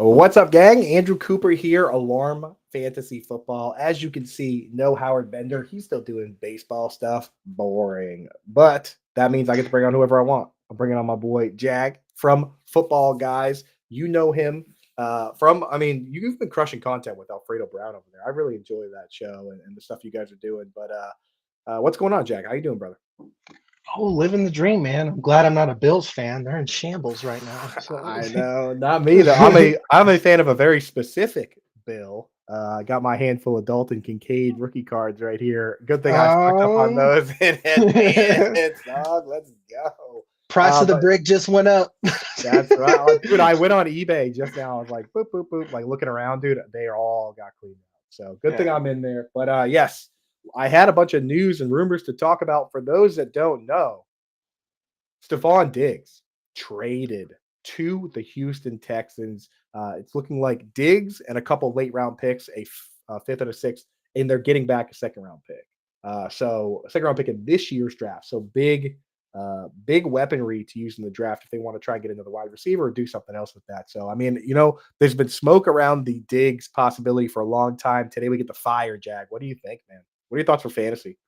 What's up, gang? Andrew Cooper here, Alarm Fantasy Football. As you can see, no Howard Bender. He's still doing baseball stuff. Boring. But that means I get to bring on whoever I want. I'm bringing on my boy, Jag, from Footballguys. You know him you've been crushing content with Alfredo Brown over there. I really enjoy that show and the stuff you guys are doing. But what's going on, Jag? How you doing, brother? Oh, living the dream, man. I'm glad I'm not a Bills fan. They're in shambles right now. I know, not me though. I'm a fan of a very specific Bill. I got my handful of Dalton Kincaid rookie cards right here. Good thing I stocked up on um, those in advance, dog. Let's go. price of the But brick just went up. that's right, dude. I went on eBay just now. I was like, boop, boop, boop, like looking around, dude. They are all got cleaned out. So good thing Yeah. I'm in there. But yes, I had a bunch of news and rumors to talk about. For those that don't know, Stefon Diggs traded to the Houston Texans. It's looking like Diggs and a couple late round picks, a fifth and a sixth, and they're getting back a second round pick. So a second round pick in this year's draft. So big weaponry to use in the draft if they want to try and get another wide receiver or do something else with that. So I mean, there's been smoke around the Diggs possibility for a long time. Today we get the fire, Jag. What do you think, man? What are your thoughts for fantasy?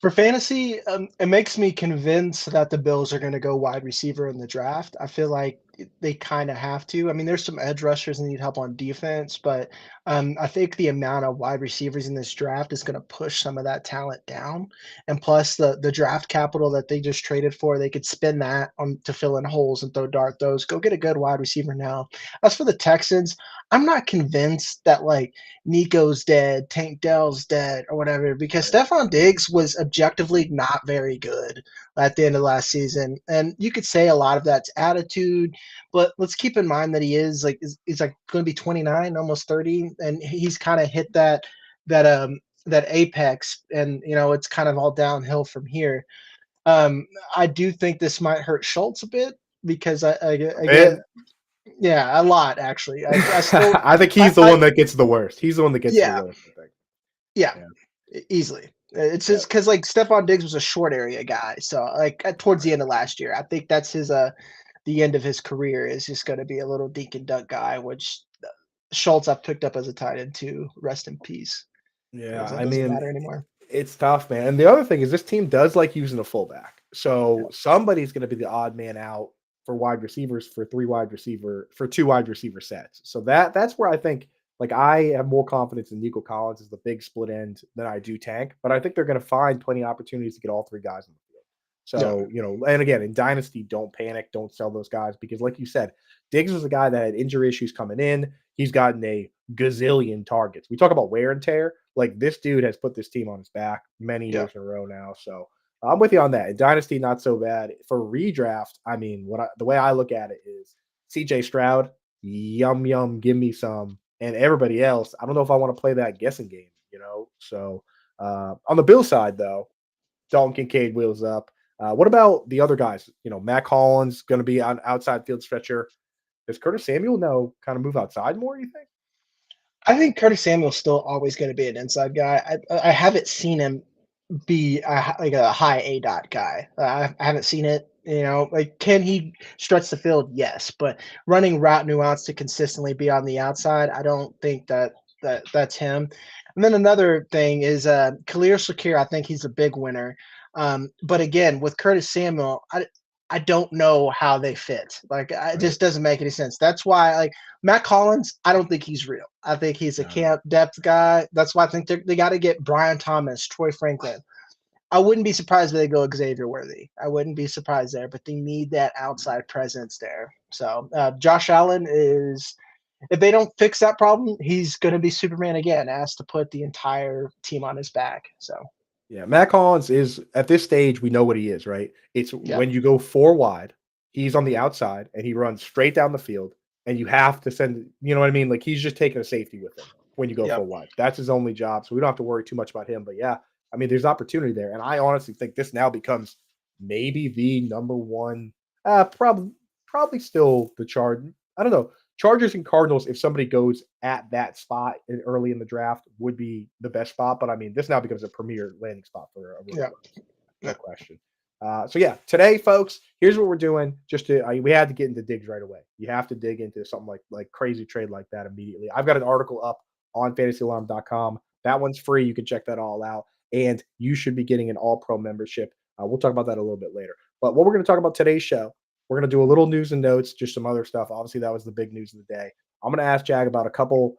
For fantasy, it makes me convinced that the Bills are going to go wide receiver in the draft. I feel like they kind of have to. I mean, there's some edge rushers that need help on defense, but I think the amount of wide receivers in this draft is going to push some of that talent down. And plus, the draft capital that they just traded for, they could spend that on to fill in holes and throw dart those. Go get a good wide receiver now. As for the Texans, I'm not convinced that like Nico's dead, Tank Dell's dead, or whatever, because Right. Stefon Diggs was objectively not very good at the end of last season. And you could say a lot of that's attitude, but let's keep in mind that he's like going to be 29, almost 30, and he's kind of hit that apex, and it's kind of all downhill from here. I do think this might hurt Schultz a bit because Eh, again, yeah, a lot actually. I still I think he's the I one that gets the worst. He's the one that gets the yeah, worst, I think. yeah, Yeah. easily. It's Yeah. just because like Stefon Diggs was a short area guy, so like towards the end of last year, I think that's his the end of his career is just going to be a little dink and dunk guy, which Schultz I've picked up as a tight end too. Rest in peace, Yeah. because it I doesn't mean, matter anymore. it's tough, man. And the other thing is this team does like using a fullback. So somebody's going to be the odd man out for wide receivers for two wide receiver sets. So that's where I think like I have more confidence in Nico Collins as the big split end than I do Tank, but I think they're going to find plenty of opportunities to get all three guys in the field. Yeah, So, and again, in Dynasty, don't panic, don't sell those guys because like you said, Diggs was a guy that had injury issues coming in. He's gotten a gazillion targets. We talk about wear and tear. Like this dude has put this team on his back many yeah. years in a row now. So I'm with you on that. In Dynasty, not so bad. For redraft, I mean, the way I look at it is CJ Stroud, yum yum, give me some, and everybody else. I don't know if I want to play that guessing game. So on the Bill side, though, Dalton Kincaid wheels up. What about the other guys? Matt Collins going to be on outside field stretcher. Does Curtis Samuel now kind of move outside more? You think? I think Curtis Samuel's still always going to be an inside guy. I haven't seen him be like a high A dot guy. I haven't seen it. Like can he stretch the field? Yes, but running route nuance to consistently be on the outside, I don't think that's him. And then another thing is Khalil Shakir. I think he's a big winner. But again, with Curtis Samuel, I don't know how they fit. Like it Right. just doesn't make any sense. That's why like Matt Collins, I don't think he's real. I think he's a No. camp depth guy. That's why I think they got to get Brian Thomas, Troy Franklin. I wouldn't be surprised if they go Xavier Worthy. I wouldn't be surprised there, but they need that outside presence there. So Josh Allen is, if they don't fix that problem, he's going to be Superman again, asked to put the entire team on his back. So Yeah, Matt Collins is at this stage, we know what he is, right? It's yeah, when you go four wide, he's on the outside and he runs straight down the field, and you have to send, you know what I mean? Like he's just taking a safety with him when you go yeah. four wide. That's his only job. So we don't have to worry too much about him. But yeah, I mean, there's opportunity there. And I honestly think this now becomes maybe the number one, probably still the charge. I don't know. Chargers and Cardinals, if somebody goes at that spot early in the draft, would be the best spot. But I mean, this now becomes a premier landing spot for a rookie. Yeah. No Yeah. question. So yeah, today, folks, here's what we're doing. We had to get into Diggs right away. You have to dig into something like crazy trade like that immediately. I've got an article up on fantasyalarm.com. That one's free. You can check that all out. And you should be getting an all pro membership. We'll talk about that a little bit later. But what we're going to talk about today's show, we're going to do a little news and notes, just some other stuff. Obviously, that was the big news of the day. I'm going to ask Jag about a couple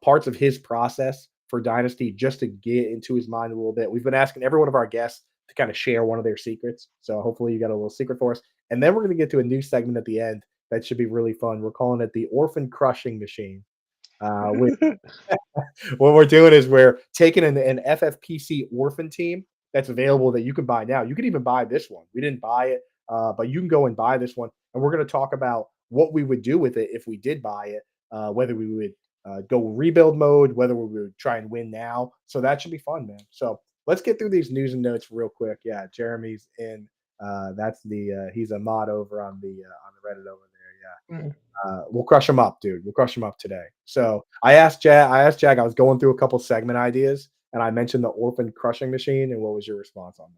parts of his process for Dynasty just to get into his mind a little bit. We've been asking every one of our guests to kind of share one of their secrets. So hopefully you got a little secret for us. And then we're going to get to a new segment at the end that should be really fun. We're calling it the Orphan Crushing Machine. With what we're doing is we're taking an FFPC Orphan Team that's available that you can buy now. You can even buy this one. We didn't buy it, but you can go and buy this one. And we're going to talk about what we would do with it if we did buy it, whether we would go rebuild mode, whether we would try and win now. So that should be fun, man. So let's get through these news and notes real quick. Yeah, Jeremy's in. That's he's a mod over on the Reddit over there. Yeah. Mm. We'll crush him up, dude. We'll crush him up today. So I asked Jag. I was going through a couple segment ideas, and I mentioned the Orphan Crushing Machine. And what was your response on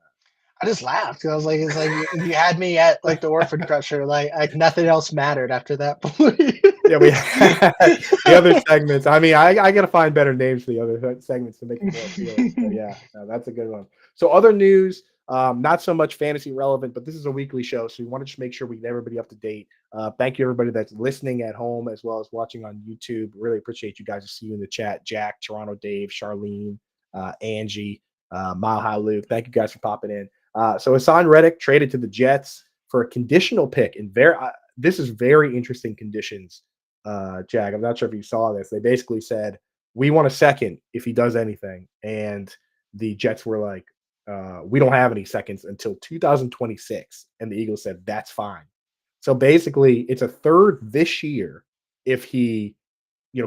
I just laughed. I was like, it's like you had me at like the Orphan Crusher. Like nothing else mattered after that point. that? Yeah, we had the other segments. I mean, I got to find better names for the other segments to make it more appealing. So yeah, no, that's a good one. So other news. Not so much fantasy relevant, but this is a weekly show, so we want to just make sure we get everybody up to date. Thank you, everybody that's listening at home as well as watching on YouTube. Really appreciate you guys. To see you in the chat. Jack, Toronto Dave, Charlene, Angie, Mile High Luke. Thank you guys for popping in. So Haasan Reddick traded to the Jets for a conditional pick. And this is very interesting conditions, Jag. I'm not sure if you saw this. They basically said, we want a second if he does anything. And the Jets were like, we don't have any seconds until 2026. And the Eagles said, that's fine. So basically, it's a third this year if he,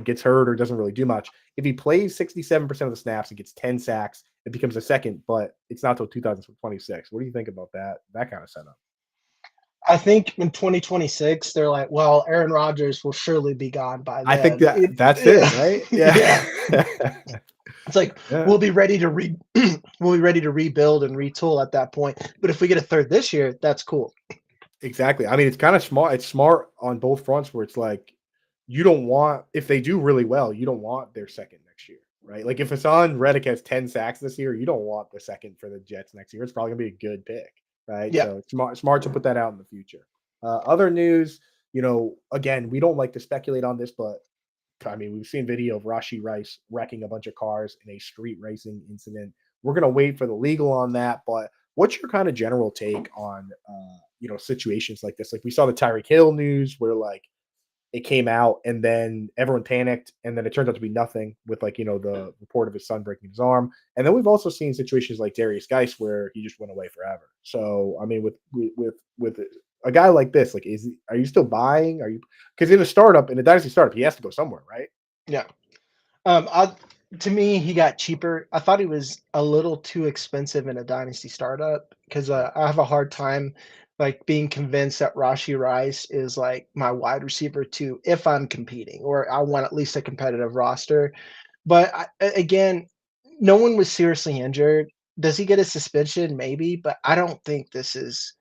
gets hurt or doesn't really do much. If he plays 67% of the snaps and gets 10 sacks, it becomes a second, but it's not till 2026. What do you think about that kind of setup? I think in 2026, they're like, well, Aaron Rodgers will surely be gone by then. I think that's it, right? Yeah. It's like Yeah. we'll be ready to rebuild and retool at that point. But if we get a third this year, that's cool. Exactly. I mean, it's kind of smart. It's smart on both fronts where it's like you don't want, if they do really well, you don't want their second next year, right? Like if Haasan Reddick has 10 sacks this year, you don't want the second for the Jets next year. It's probably gonna be a good pick, right? Yeah. So it's smart to put that out in the future. Other news, again, we don't like to speculate on this, but I mean, we've seen video of Rashee Rice wrecking a bunch of cars in a street racing incident. We're going to wait for the legal on that, but what's your kind of general take on, situations like this? Like we saw the Tyreek Hill news where like it came out and then everyone panicked and then it turned out to be nothing with the report of his son breaking his arm. And then we've also seen situations like Darius Geis where he just went away forever. So, I mean, with a guy like this, like, are you still buying? Because in a dynasty startup, he has to go somewhere, right? Yeah. To me, he got cheaper. I thought he was a little too expensive in a dynasty startup because I have a hard time like being convinced that Rashee Rice is like my wide receiver too if I'm competing or I want at least a competitive roster. But again, no one was seriously injured. Does he get a suspension? Maybe, but I don't think this is.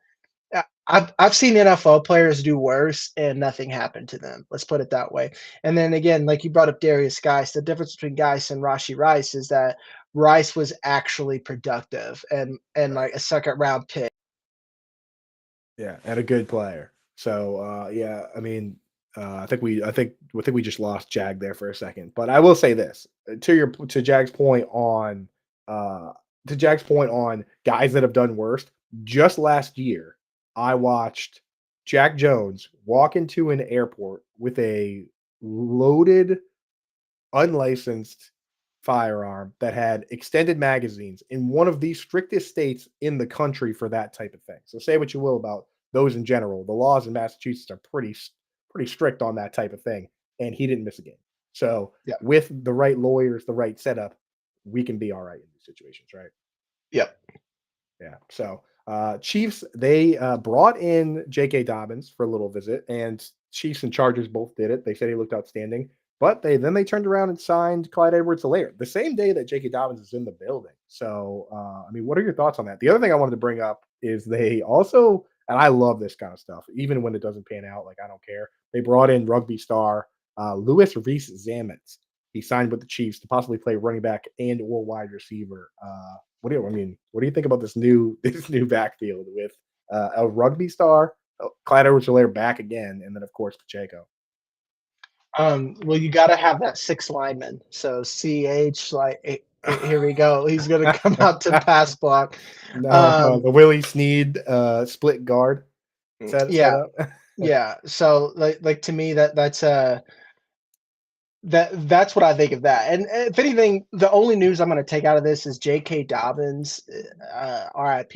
I've seen NFL players do worse and nothing happened to them. Let's put it that way. And then again, like you brought up Darius Geis, the difference between Geis and Rashee Rice is that Rice was actually productive and like a second round pick. Yeah, and a good player. So yeah, I mean, I think we just lost Jag there for a second. But I will say this to Jag's point on guys that have done worse. Just last year, I watched Jack Jones walk into an airport with a loaded, unlicensed firearm that had extended magazines in one of the strictest states in the country for that type of thing. So say what you will about those in general. The laws in Massachusetts are pretty strict on that type of thing, and he didn't miss a game. So Yeah. with the right lawyers, the right setup, we can be all right in these situations, right? Yep. Yeah. So Chiefs, they brought in J.K. Dobbins for a little visit, and Chiefs and Chargers both did it. They said he looked outstanding, but they turned around and signed Clyde Edwards-Helaire the same day that J.K. Dobbins is in the building. So, I mean, what are your thoughts on that? The other thing I wanted to bring up is they also And I love this kind of stuff, even when it doesn't pan out. Like I don't care. They brought in rugby star Louis Reese Zametz. He signed with the Chiefs to possibly play running back and or wide receiver. What do you think about this new this new backfield with a rugby star, Clyde Edwards-Helaire back again, and then of course Pacheco? Well, you got to have that six lineman. So CH, like, here we go. He's going to come out to pass block. No, Um, the Willie Snead split guard set yeah, up. yeah. So like to me that's what I think of that. And if anything, the only news I'm going to take out of this is J.K. Dobbins, RIP.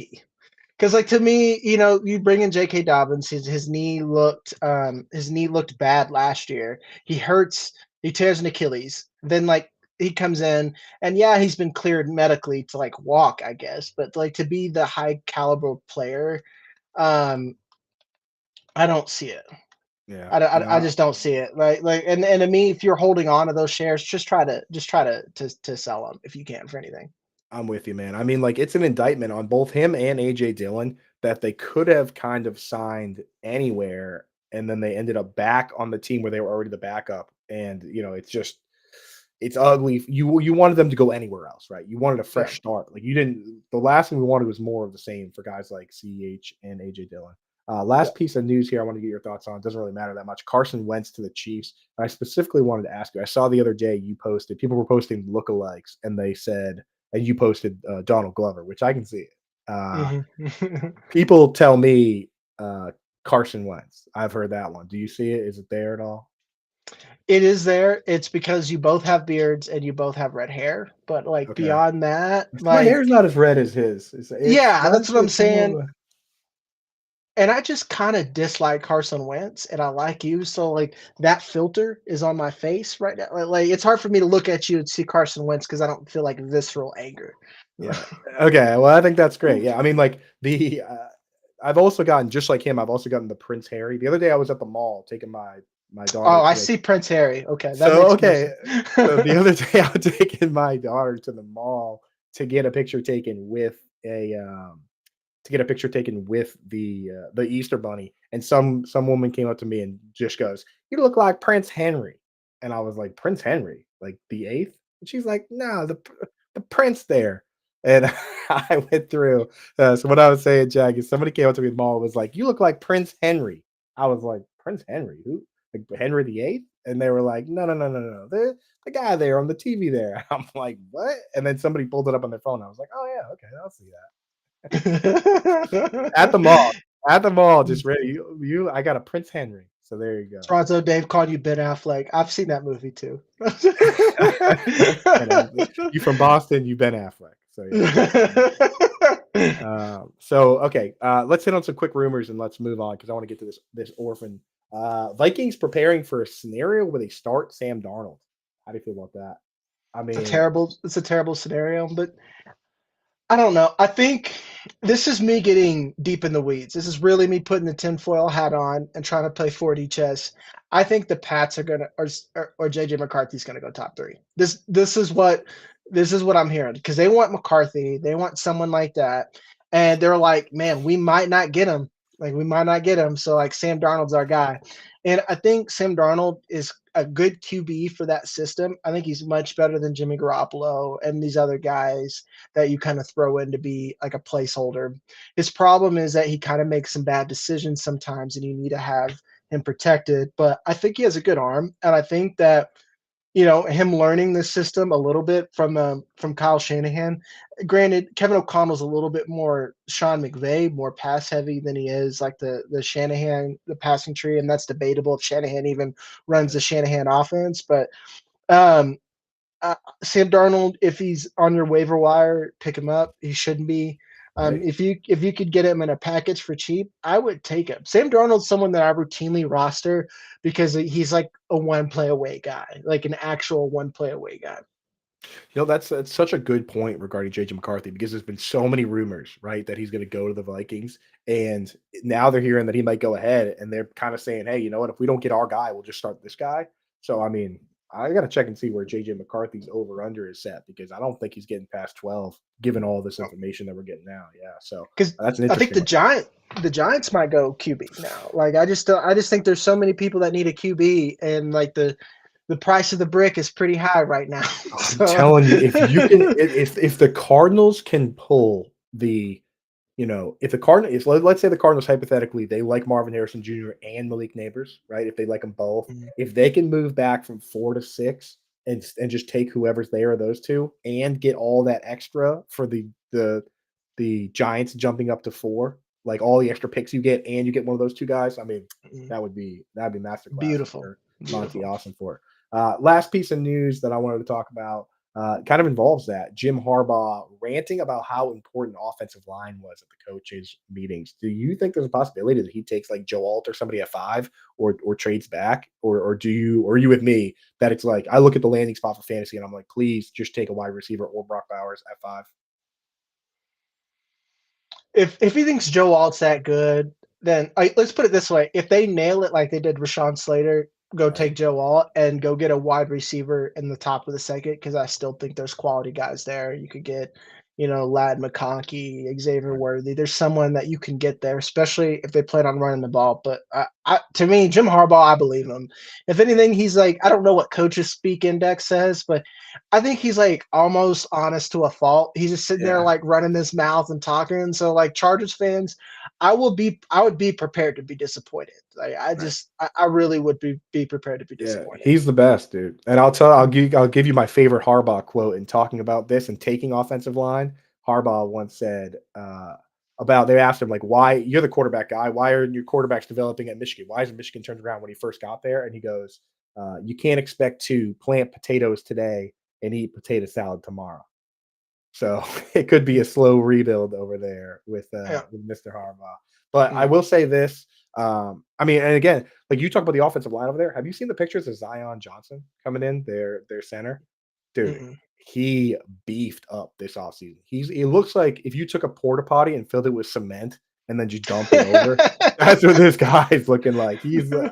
Because like to me, you bring in J.K. Dobbins, his knee looked bad last year. He tears an Achilles. Then like he comes in and yeah, he's been cleared medically to like walk, I guess. But like to be the high caliber player, um, I don't see it. Yeah, I no, just don't see it. And to me, if you're holding on to those shares, just try to sell them if you can for anything. I'm with you, man. I mean, like, it's an indictment on both him and AJ Dillon that they could have kind of signed anywhere, and then they ended up back on the team where they were already the backup. And it's ugly. You wanted them to go anywhere else, right? You wanted a Yeah. fresh start. Like you didn't. The last thing we wanted was more of the same for guys like CH and AJ Dillon. Yeah. Last piece of news here, I want to get your thoughts on. It doesn't really matter that much. Carson Wentz to the Chiefs. I specifically wanted to ask you. I saw the other day you posted. People were posting lookalikes, and they said, and you posted Donald Glover, which I can see it. Mhm. People tell me Carson Wentz. I've heard that one. Do you see it? Is it there at all? It is there. It's because you both have beards and you both have red hair. But like Okay. beyond that, My like hair's not as red as his. It's yeah, that's Wentz. what I'm It's more saying. of a And I just kind of dislike Carson Wentz, and I like you. So like that filter is on my face right now. Like it's hard for me to look at you and see Carson Wentz because I don't feel like visceral anger. yeah. Okay. Well, I think that's great. Yeah. I mean, like I've also gotten just like him. I've also gotten the Prince Harry. The other day, I was at the mall taking my daughter Oh, I to like. see Prince Harry. Okay, that So makes more okay. sense. So the other day, I was taking my daughter to the mall to get a picture taken with a the Easter bunny, and some woman came up to me and just goes, "You look like Prince Henry," and I was like, "Prince Henry, like the eighth?" And she's like, "No, the prince there." And I went through. So what I was saying, Jack, is somebody came up to me at the mall and was like, "You look like Prince Henry." I was like, "Prince Henry? Who? Like Henry the Eighth?" And they were like, "No, no, no, no, no. The guy there on the TV there." I'm like, "What?" And then somebody pulled it up on their phone. I was like, "Oh yeah, okay, I'll see that." At the mall. At the mall, just ready. I got a Prince Henry. So there you go. Toronto Dave called you Ben Affleck. I've seen that movie too. Ben Affleck. You from Boston, you Ben Affleck. So yeah. Okay, let's hit on some quick rumors and let's move on because I want to get to this orphan. Vikings preparing for a scenario where they start Sam Darnold. How do you feel about that? I mean, It's a terrible scenario, but I don't know. I think this is me getting deep in the weeds. This is really me putting the tinfoil hat on and trying to play 4D chess. I think the Pats are gonna or JJ McCarthy's gonna go top three. This is what I'm hearing because they want McCarthy. They want someone like that, and they're like, man, we might not get him. Like we might not get him. So like Sam Darnold's our guy, and I think Sam Darnold is a good QB for that system. I think he's much better than Jimmy Garoppolo and these other guys that you kind of throw in to be like a placeholder. His problem is that he kind of makes some bad decisions sometimes, and you need to have him protected. But I think he has a good arm, and I think that him learning this system a little bit from Kyle Shanahan. Granted, Kevin O'Connell's a little bit more Sean McVay, more pass heavy than he is like the Shanahan, the passing tree, and that's debatable if Shanahan even runs the Shanahan offense. But um, Sam Darnold, if he's on your waiver wire, pick him up. He shouldn't be. right? If you could get him in a package for cheap, I would take him. Sam Darnold's someone that I routinely roster because he's like a one play away guy, like an actual one play away guy. That's such a good point regarding JJ McCarthy because there's been so many rumors, right, that he's going to go to the Vikings, and now they're hearing that he might go ahead, and they're kind of saying, "Hey, you know what? If we don't get our guy, we'll just start this guy." So I mean, I got to check and see where JJ McCarthy's over under is set because I don't think he's getting past 12 given all this information that we're getting now. Yeah. So Because that's an I think interesting one. the Giants might go QB now. Like I just think there's so many people that need a QB, and like the price of the brick is pretty high right now. I'm So telling you, if you can, if the Cardinals can pull the, if the Cardinals, if let's say the Cardinals hypothetically they like Marvin Harrison Jr. and Malik Neighbors, right? If they like them both, if they can move back from 4 to 6 and just take whoever's there, those two, and get all that extra for the Giants jumping up to 4, like all the extra picks you get, and you get one of those two guys. I mean, that'd be masterclass for beautiful, sure. Monty, beautiful. awesome for it. Last piece of news that I wanted to talk about kind of involves that Jim Harbaugh ranting about how important offensive line was at the coaches' meetings. Do you think there's a possibility that he takes like Joe Alt or somebody at 5, or trades back, or are you with me that it's like I look at the landing spot for fantasy and I'm like, please just take a wide receiver or Brock Bowers at 5? If he thinks Joe Alt's that good, then let's put it this way: if they nail it like they did Rashawn Slater, go Right. take Joe Alt and go get a wide receiver in the top of the second, because I still think there's quality guys there. You could get, Lad McConkey, Xavier Right. Worthy. There's someone that you can get there, especially if they plan on running the ball. But to me, Jim Harbaugh, I believe him. If anything, he's like, I don't know what coaches speak index says, but I think he's like almost honest to a fault. He's just sitting there Yeah. like running his mouth and talking. So like Chargers fans, I would be prepared to be disappointed. Like Right. I really would be prepared to be Yeah, disappointed. he's the best, dude. And I'll give you my favorite Harbaugh quote in talking about this and taking offensive line. Harbaugh once said about they asked him like, why you're the quarterback guy? Why are your quarterbacks developing at Michigan? Why isn't Michigan turned around when he first got there? And he goes, you can't expect to plant potatoes today and eat potato salad tomorrow. So it could be a slow rebuild over there Yeah. with Mr. Harbaugh. But I Mm, will say this. I mean, and again, like you talk about the offensive line over there. Have you seen the pictures of Zion Johnson coming in, their center? Dude, mm-mm. he beefed up this offseason. It looks like if you took a porta potty and filled it with cement and then just dumped it over, that's what this guy's looking like.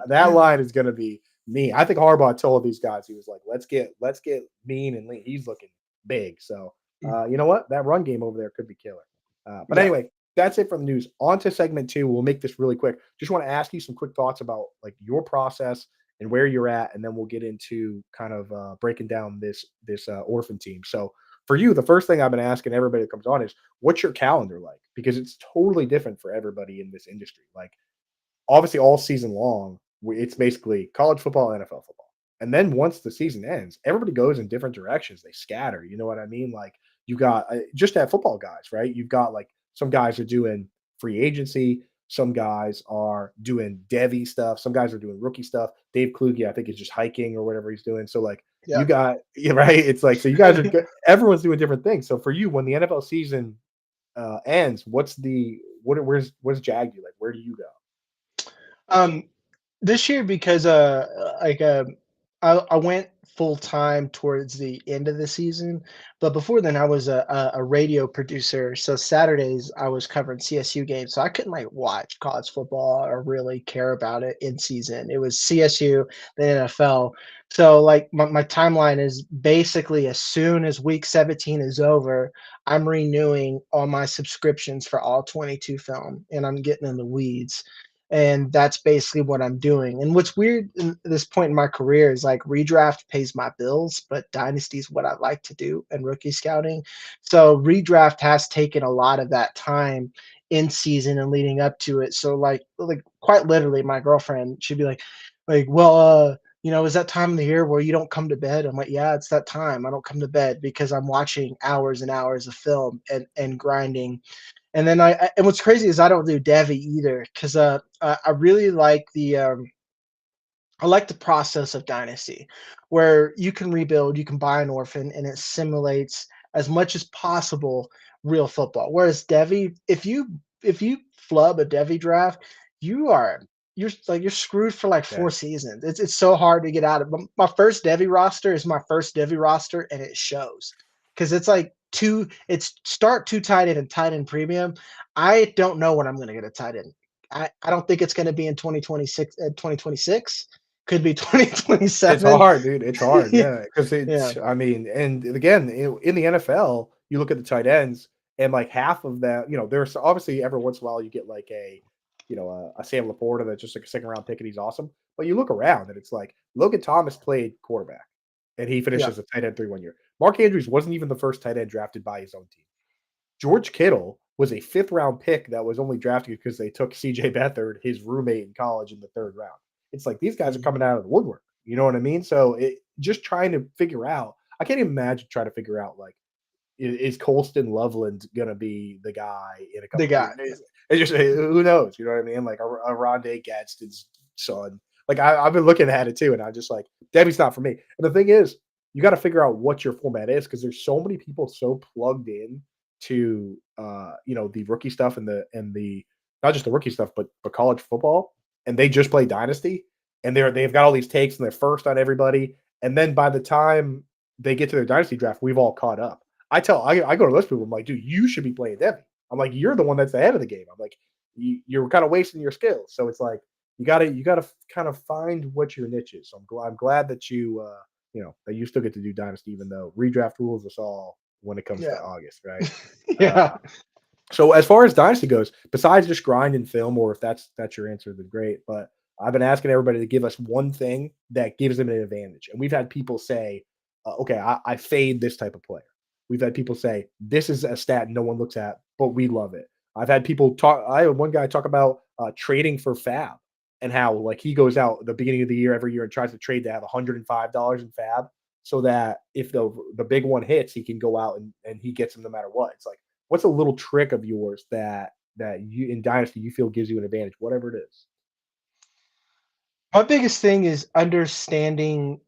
That line is gonna be mean. I think Harbaugh told these guys, he was like, let's get mean and lean. He's looking big. So you know what? That run game over there could be killer. But Yeah. anyway, that's it from the news. On to segment 2. We'll make this really quick. Just want to ask you some quick thoughts about like your process and where you're at, and then we'll get into kind of breaking down this orphan team. So for you, the first thing I've been asking everybody that comes on is, what's your calendar like? Because it's totally different for everybody in this industry. Like obviously all season long, it's basically college football, NFL football. And then once the season ends, everybody goes in different directions. They scatter. You know what I mean? Like you got just at football guys, right? You've got like some guys are doing free agency. Some guys are doing Devy stuff. Some guys are doing rookie stuff. Dave Kluge, I think, is just hiking or whatever he's doing. So like you Yeah. got yeah, right. It's like so you guys are good. Everyone's doing different things. So for you, when the NFL season ends, where's Jag you like? Where do you go? um, this year because like I went full time towards the end of the season, but before then I was a radio producer. So Saturdays I was covering CSU games, so I couldn't like watch college football or really care about it in season. It was CSU, then NFL. So like my timeline is basically as soon as week 17 is over, I'm renewing all my subscriptions for all 22 film, and I'm getting in the weeds, and that's basically what I'm doing. And what's weird in this point in my career is like redraft pays my bills, but dynasty is what I like to do and rookie scouting. So redraft has taken a lot of that time in season and leading up to it. So like quite literally, my girlfriend, she'd be well, is that time of the year where you don't come to bed? I'm like, yeah, it's that time. I don't come to bed because I'm watching hours and hours of film and grinding. And then and what's crazy is I don't do Devi either, because I really like the process of Dynasty, where you can rebuild, you can buy an orphan, and it simulates as much as possible real football. Whereas Devi, if you flub a Devi draft, you are you're screwed for like Yeah. 4 seasons. It's so hard to get out of. My first Devi roster is my first Devi roster, and it shows because it's like it's start two tight end and tight end premium. I don't know when I'm going to get a tight end. I don't think it's going to be in 2026. could be It's 2027. hard, dude. It's hard, Yeah. yeah, because Yeah. it's. I mean, and again, in the NFL, you look at the tight ends, and like half of that, there's obviously every once in a while you get like a Sam Laporta that's just like a second round pick and he's awesome. But you look around and it's like Logan Thomas played quarterback, and he finished Yeah. as a tight end 3 1 year. Mark Andrews wasn't even the first tight end drafted by his own team. George Kittle was a fifth round pick that was only drafted because they took CJ Beathard, his roommate in college, in the third round. It's like these guys are Mhm. coming out of the woodwork. You know what I mean? So just trying to figure out. I can't even imagine trying to figure out like is Colston Loveland gonna be the guy in a The couple of guy. years? It's just who knows? You know what I mean? Like a Rondé Gadsden's son. Like I've been looking at it too, and I'm just like Debbie's not for me. And the thing is, you got to figure out what your format is because there's so many people so plugged in to the rookie stuff and the not just the rookie stuff but college football, and they just play Dynasty, and they've got all these takes and they're first on everybody, and then by the time they get to their Dynasty draft, we've all caught up. I go to those people. I'm like, dude, you should be playing Debbie. I'm like, you're the one that's ahead of the game. I'm like, you're kind of wasting your skills. So it's like you gotta kind of find what your niche is. So I'm glad that that you still get to do Dynasty, even though redraft rules us all when it comes to Yeah. August, right? Yeah. So as far as Dynasty goes, besides just grind and film, or if that's your answer, then great. But I've been asking everybody to give us one thing that gives them an advantage, and we've had people say, "Okay, I fade this type of player." We've had people say, "This is a stat no one looks at, but we love it." I've had people talk. I had one guy talk about trading for Fab and how like he goes out at the beginning of the year every year and tries to trade to have $105 in Fab, so that if the big one hits, he can go out and he gets him no matter what. It's like what's a little trick of yours that you in Dynasty you feel gives you an advantage, whatever it is? My biggest thing is understanding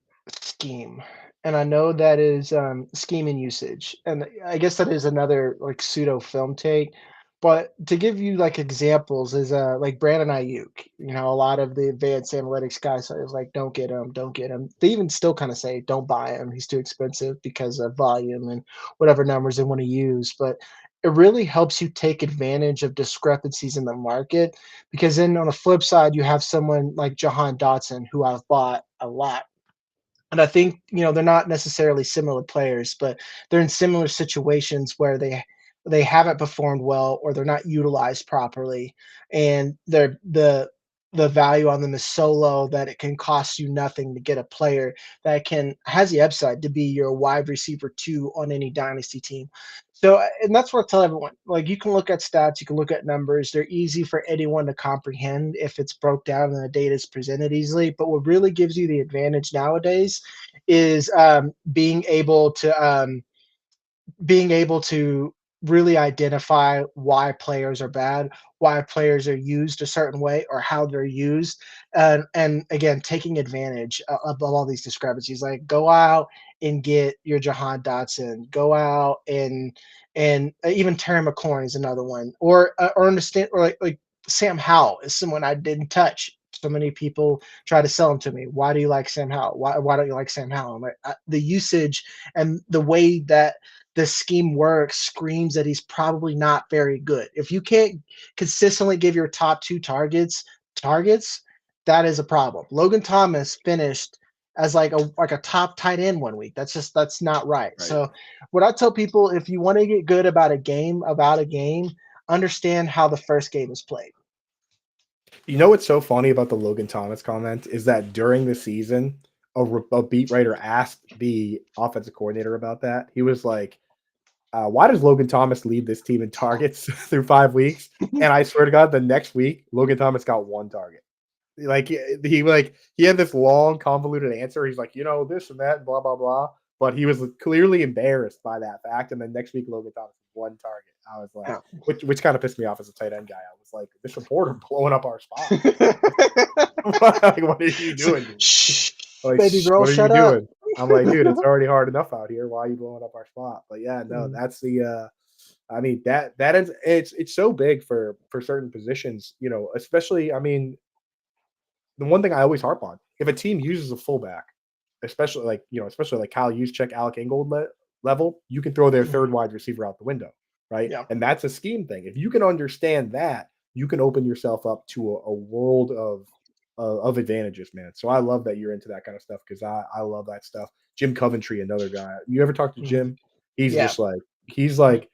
scheme, and I know that is, scheme and usage, and I guess that is another, like, pseudo film take, but to give you, like, examples is, like, Brandon Ayuk, a lot of the advanced analytics guys say is like, "Don't get him, don't get him." They even still kinda say, "Don't buy him, he's too expensive," because of volume and whatever numbers they wanna use, but it really helps you take advantage of discrepancies in the market because then on the flip side, you have someone like Jahan Dotson, who I've bought a lot. And I think, they're not necessarily similar players, but they're in similar situations where they haven't performed well or they're not utilized properly. And the value on them is so low that it can cost you nothing to get a player that can has the upside to be your wide receiver two on any dynasty team. So, and that's what I tell everyone. Like, you can look at stats, you can look at numbers. They're easy for anyone to comprehend if it's broke down and the data is presented easily. But what really gives you the advantage nowadays is being able to really identify why players are bad, why players are used a certain way, or how they're used, and again, taking advantage of all these discrepancies. Like, go out and get your Jahan Dotson. Go out and even Terry McLaurin is another one, or understand, or like Sam Howell is someone I didn't touch. So many people try to sell him to me. Why do you like Sam Howell? Why don't you like Sam Howell? I'm like, the usage and the way that the scheme works screams that he's probably not very good. If you can't consistently give your top two targets, that is a problem. Logan Thomas finished as like a top tight end one week. That's not right. Right. So what I tell people, if you want to get good about a game, understand how the first game is played. You know what's so funny about the Logan Thomas comment is that during the season, a beat writer asked the offensive coordinator about that. He was like, "Why does Logan Thomas lead this team in targets through 5 weeks?" And I swear to God, the next week, Logan Thomas got one target. Like he had this long convoluted answer. He's like, this and that, blah blah blah. But he was clearly embarrassed by that fact. And then next week, Logan Thomas one target. I was like, Yeah. which kind of pissed me off as a tight end guy. I was like, this reporter blowing up our spot. Like, what are you So, doing, dude? shh, Like, baby girl, what are you shut up. doing? I'm like, dude, it's already hard enough out here. Why are you blowing up our spot? But yeah, no, Mm, that's the I mean that is it's so big for certain positions, especially I mean the one thing I always harp on, if a team uses a fullback, especially like Kyle Juszczyk, Alec Ingold level, you can throw their third mhm. wide receiver out the window, right? Yeah. And that's a scheme thing. If you can understand that, you can open yourself up to a world of advantages, man. So I love that you're into that kind of stuff because I love that stuff. Jim Coventry, another guy. You ever talk to Mhm. Jim? He's Yeah. just like he's a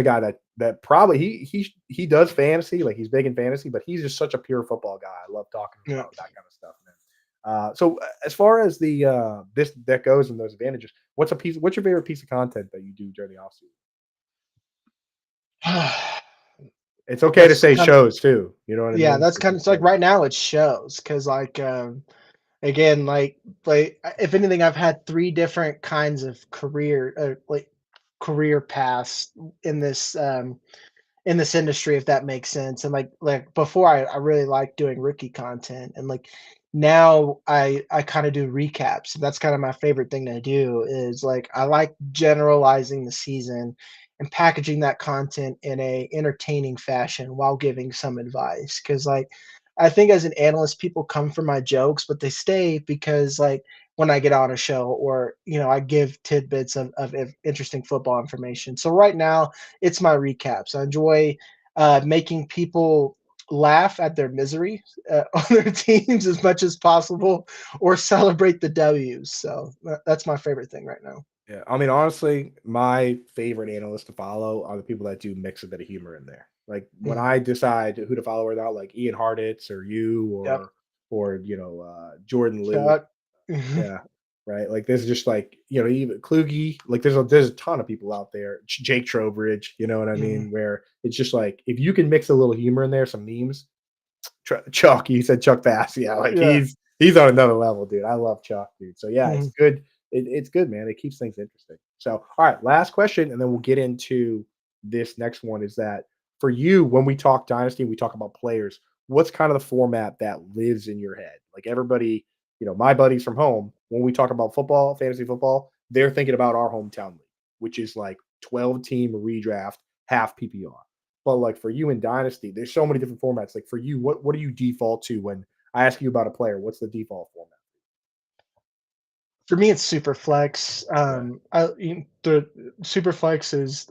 guy that probably he does fantasy, like he's big in fantasy, but he's just such a pure football guy. I love talking Yeah. about that kind of stuff, man. So as far as the this that goes and those advantages, what's your favorite piece of content that you do during the offseason? It's okay to That's say kind of shows too. You know what I yeah, mean? that's kind of it's like right now it shows because again, if anything, I've had 3 different kinds of career paths in this, in this industry, if that makes sense. And like before I really liked doing rookie content and like now I kind of do recaps. That's kind of my favorite thing to do is like I like generalizing the season and packaging that content in a entertaining fashion while giving some advice. Cause like I think as an analyst, people come for my jokes, but they stay because like when I get on a show or I give tidbits of interesting football information. So right now it's my recaps. I enjoy making people laugh at their misery on their teams as much as possible, or celebrate the W's. So that's my favorite thing right now. Yeah, I mean, honestly, my favorite analysts to follow are the people that do mix a bit of humor in there. Like when Mhm. I decide who to follow or not, like Ian Hartitz or you Yep. or Jordan Liu. Chuck. Yeah, right. Like there's just like even Kluge. Like there's a ton of people out there. Jake Trowbridge. You know what I Mhm. mean? Where it's just like if you can mix a little humor in there, some memes, Chuck, you said Chuck Bass. Yeah, like Yeah. he's on another level, dude. I love Chuck, dude. So yeah, it's Mhm. good. It's good, man. It keeps things interesting. So, all right, last question, and then we'll get into this next one. Is that for you when we talk dynasty, we talk about players? What's kind of the format that lives in your head? Like everybody, my buddies from home, when we talk about football, fantasy football, they're thinking about our hometown league, which is like 12-team redraft, half PPR. But like for you in Dynasty, there's so many different formats. Like for you, what do you default to when I ask you about a player? What's the default format? For me, it's super flex. Yeah. The super flex is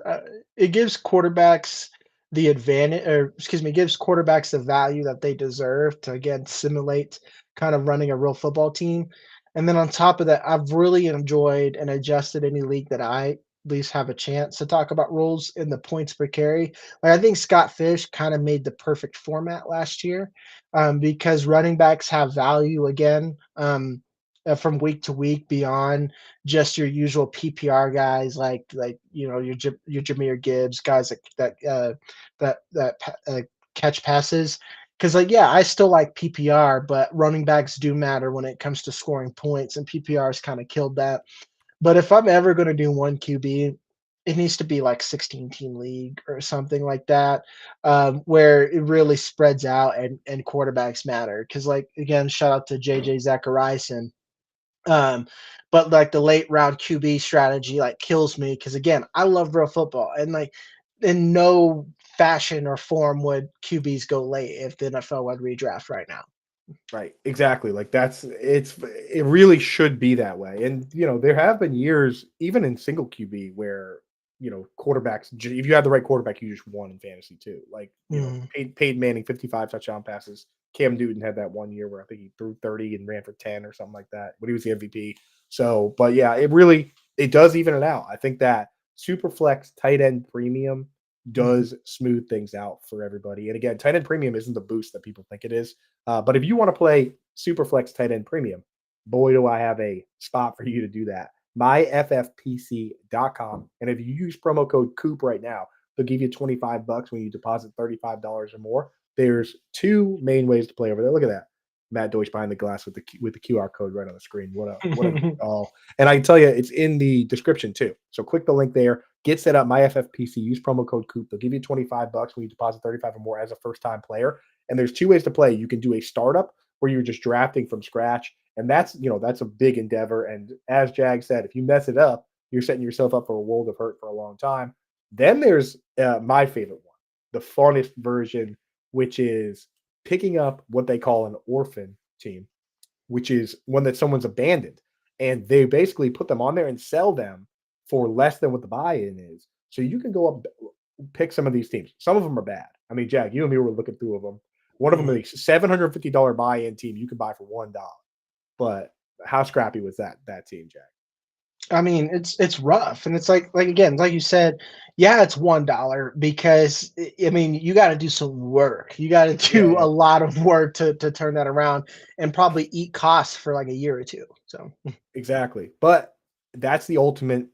it gives quarterbacks the advantage, or excuse me, gives quarterbacks the value that they deserve to again simulate kind of running a real football team. And then on top of that, I've really enjoyed and adjusted any league that I at least have a chance to talk about rules in the points per carry. Like I think Scott Fish kind of made the perfect format last year because running backs have value again. From week to week beyond just your usual PPR guys like your Jameer Gibbs guys that catch passes. Because like yeah, I still like PPR, but running backs do matter when it comes to scoring points, and PPR's kind of killed that. But if I'm ever going to do one QB, it needs to be like 16 team league or something like that, where it really spreads out and quarterbacks matter. Because like again, shout out to JJ Zachariason. um, but like the late round QB strategy like kills me because again, I love real football and like in no fashion or form would QBs go late if the NFL would redraft right now. Right. Exactly. Like it really should be that way. And there have been years, even in single QB, where quarterbacks. If you had the right quarterback, you just won in fantasy too. Like Mm, Peyton Manning, 55 touchdown passes. Cam Newton had that one year where I think he threw 30 and ran for 10 or something like that when he was the MVP. So, but yeah, it does even it out. I think that Superflex tight end premium mhm. does smooth things out for everybody. And again, tight end premium isn't the boost that people think it is. But if you want to play Superflex tight end premium, boy, do I have a spot for you to do that. MyFFPC.com. And if you use promo code Coop right now, they'll give you $25 when you deposit $35 or more. There's two main ways to play over there. Look at that. Matt Deutsch behind the glass with the QR code right on the screen. What a oh. And I can tell you it's in the description too. So click the link there, get set up MyFFPC, use promo code Coop. They'll give you $25 when you deposit 35 or more as a first-time player. And there's two ways to play. You can do a startup where you're just drafting from scratch, and that's a big endeavor. And as Jag said, if you mess it up, you're setting yourself up for a world of hurt for a long time. Then there's my favorite one, the funnest version, which is picking up what they call an orphan team, which is one that someone's abandoned, and they basically put them on there and sell them for less than what the buy-in is. So you can go up, pick some of these teams. Some of them are bad. I mean, Jack, you and me were looking through of them. One of them is a $750 buy-in team you can buy for $1. But how scrappy was that team, Jack? I mean, it's rough, and it's like again, like you said, yeah, it's $1 because I mean, you got to do some work. You got to Yeah, do a yeah, lot of work to turn that around, and probably eat costs for like a year or two. So exactly. But that's the ultimate.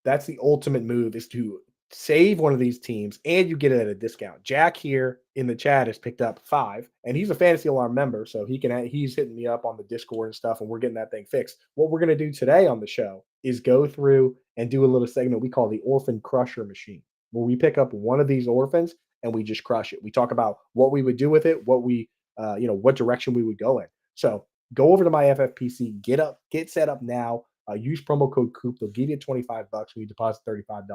That's the ultimate move is to save one of these teams, and you get it at a discount. Jack here in the chat has picked up 5, and he's a Fantasy Alarm member, so he's hitting me up on the Discord and stuff, and we're getting that thing fixed. What we're gonna do today on the show is go through and do a little segment we call the Orphan Crusher Machine, where we pick up one of these orphans and we just crush it. We talk about what we would do with it, what direction we would go in. So go over to my FFPC, get set up now. Use promo code Coop. They'll give you $25 when you deposit $35.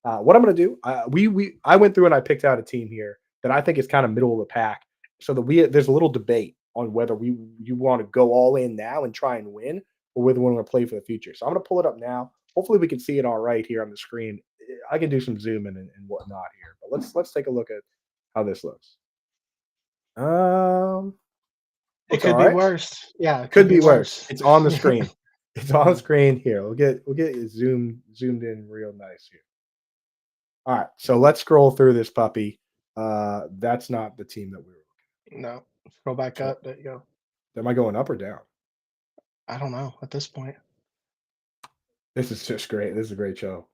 What I'm going to do, I went through and I picked out a team here that I think is kind of middle of the pack, so that there's a little debate on whether you want to go all in now and try and win, or whether we want to play for the future. So I'm going to pull it up now. Hopefully we can see it all right here on the screen. I can do some zooming and whatnot here, but let's take a look at how this looks. it Looks all could be right. worse. Yeah, it Could could be be worse. worse. It's on the screen. It's on the screen here. We'll get it zoomed in real nice here. All right, so let's scroll through this puppy. That's not the team that we were looking No, scroll back at. So, up. There you go. am I going up or down? I don't know at this point. This is just great. This is a great show.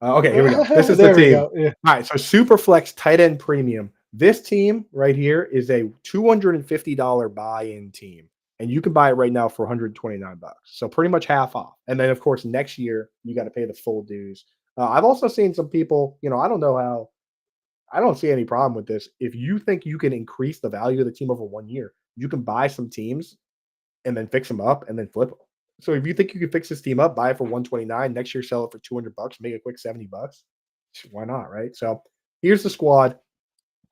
Okay, here we go. This is the There we team. go. Yeah. All right, so Superflex tight end premium. This team right here is a $250 buy-in team, and you can buy it right now for $129. So pretty much half off. And then of course next year you got to pay the full dues. I've also seen some people. I don't know how. I don't see any problem with this. If you think you can increase the value of the team over 1 year, you can buy some teams and then fix them up and then flip them. So if you think you can fix this team up, buy it for 129, next year sell it for $200, make a quick $70. Why not, right? So here's the squad.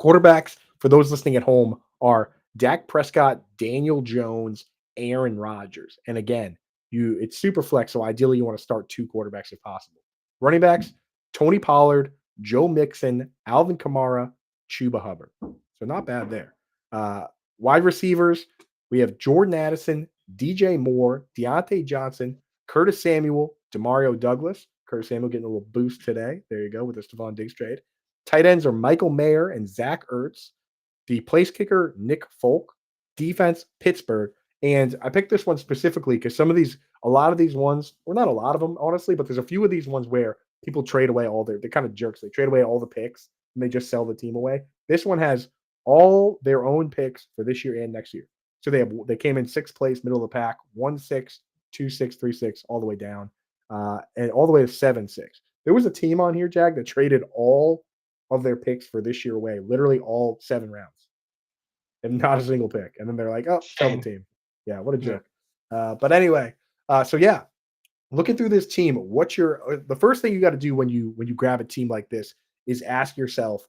Quarterbacks for those listening at home are Dak Prescott, Daniel Jones, Aaron Rodgers. And again, it's super flex, so ideally you want to start 2 quarterbacks if possible. Running backs, Tony Pollard, Joe Mixon, Alvin Kamara, Chuba Hubbard. So not bad there. Wide receivers, we have Jordan Addison, DJ Moore, Deontay Johnson, Curtis Samuel, Demario Douglas. Curtis Samuel getting a little boost today. There you go with the Stefon Diggs trade. Tight ends are Michael Mayer and Zach Ertz. The place kicker, Nick Folk. Defense, Pittsburgh. And I picked this one specifically because a lot of these ones, or not a lot of them, honestly, but there's a few of these ones where people trade away they're kind of jerks. They trade away all the picks and they just sell the team away. This one has all their own picks for this year and next year. So they came in 6th place, middle of the pack, 1-6, 2-6, 3-6, all the way down, and all the way to 7-6. There was a team on here, Jack, that traded all of their picks for this year away, literally all 7 rounds, and not a single pick. And then they're like, "Oh, sell the team." Yeah, what a joke. But anyway, so yeah, looking through this team, the first thing you got to do when you grab a team like this is ask yourself,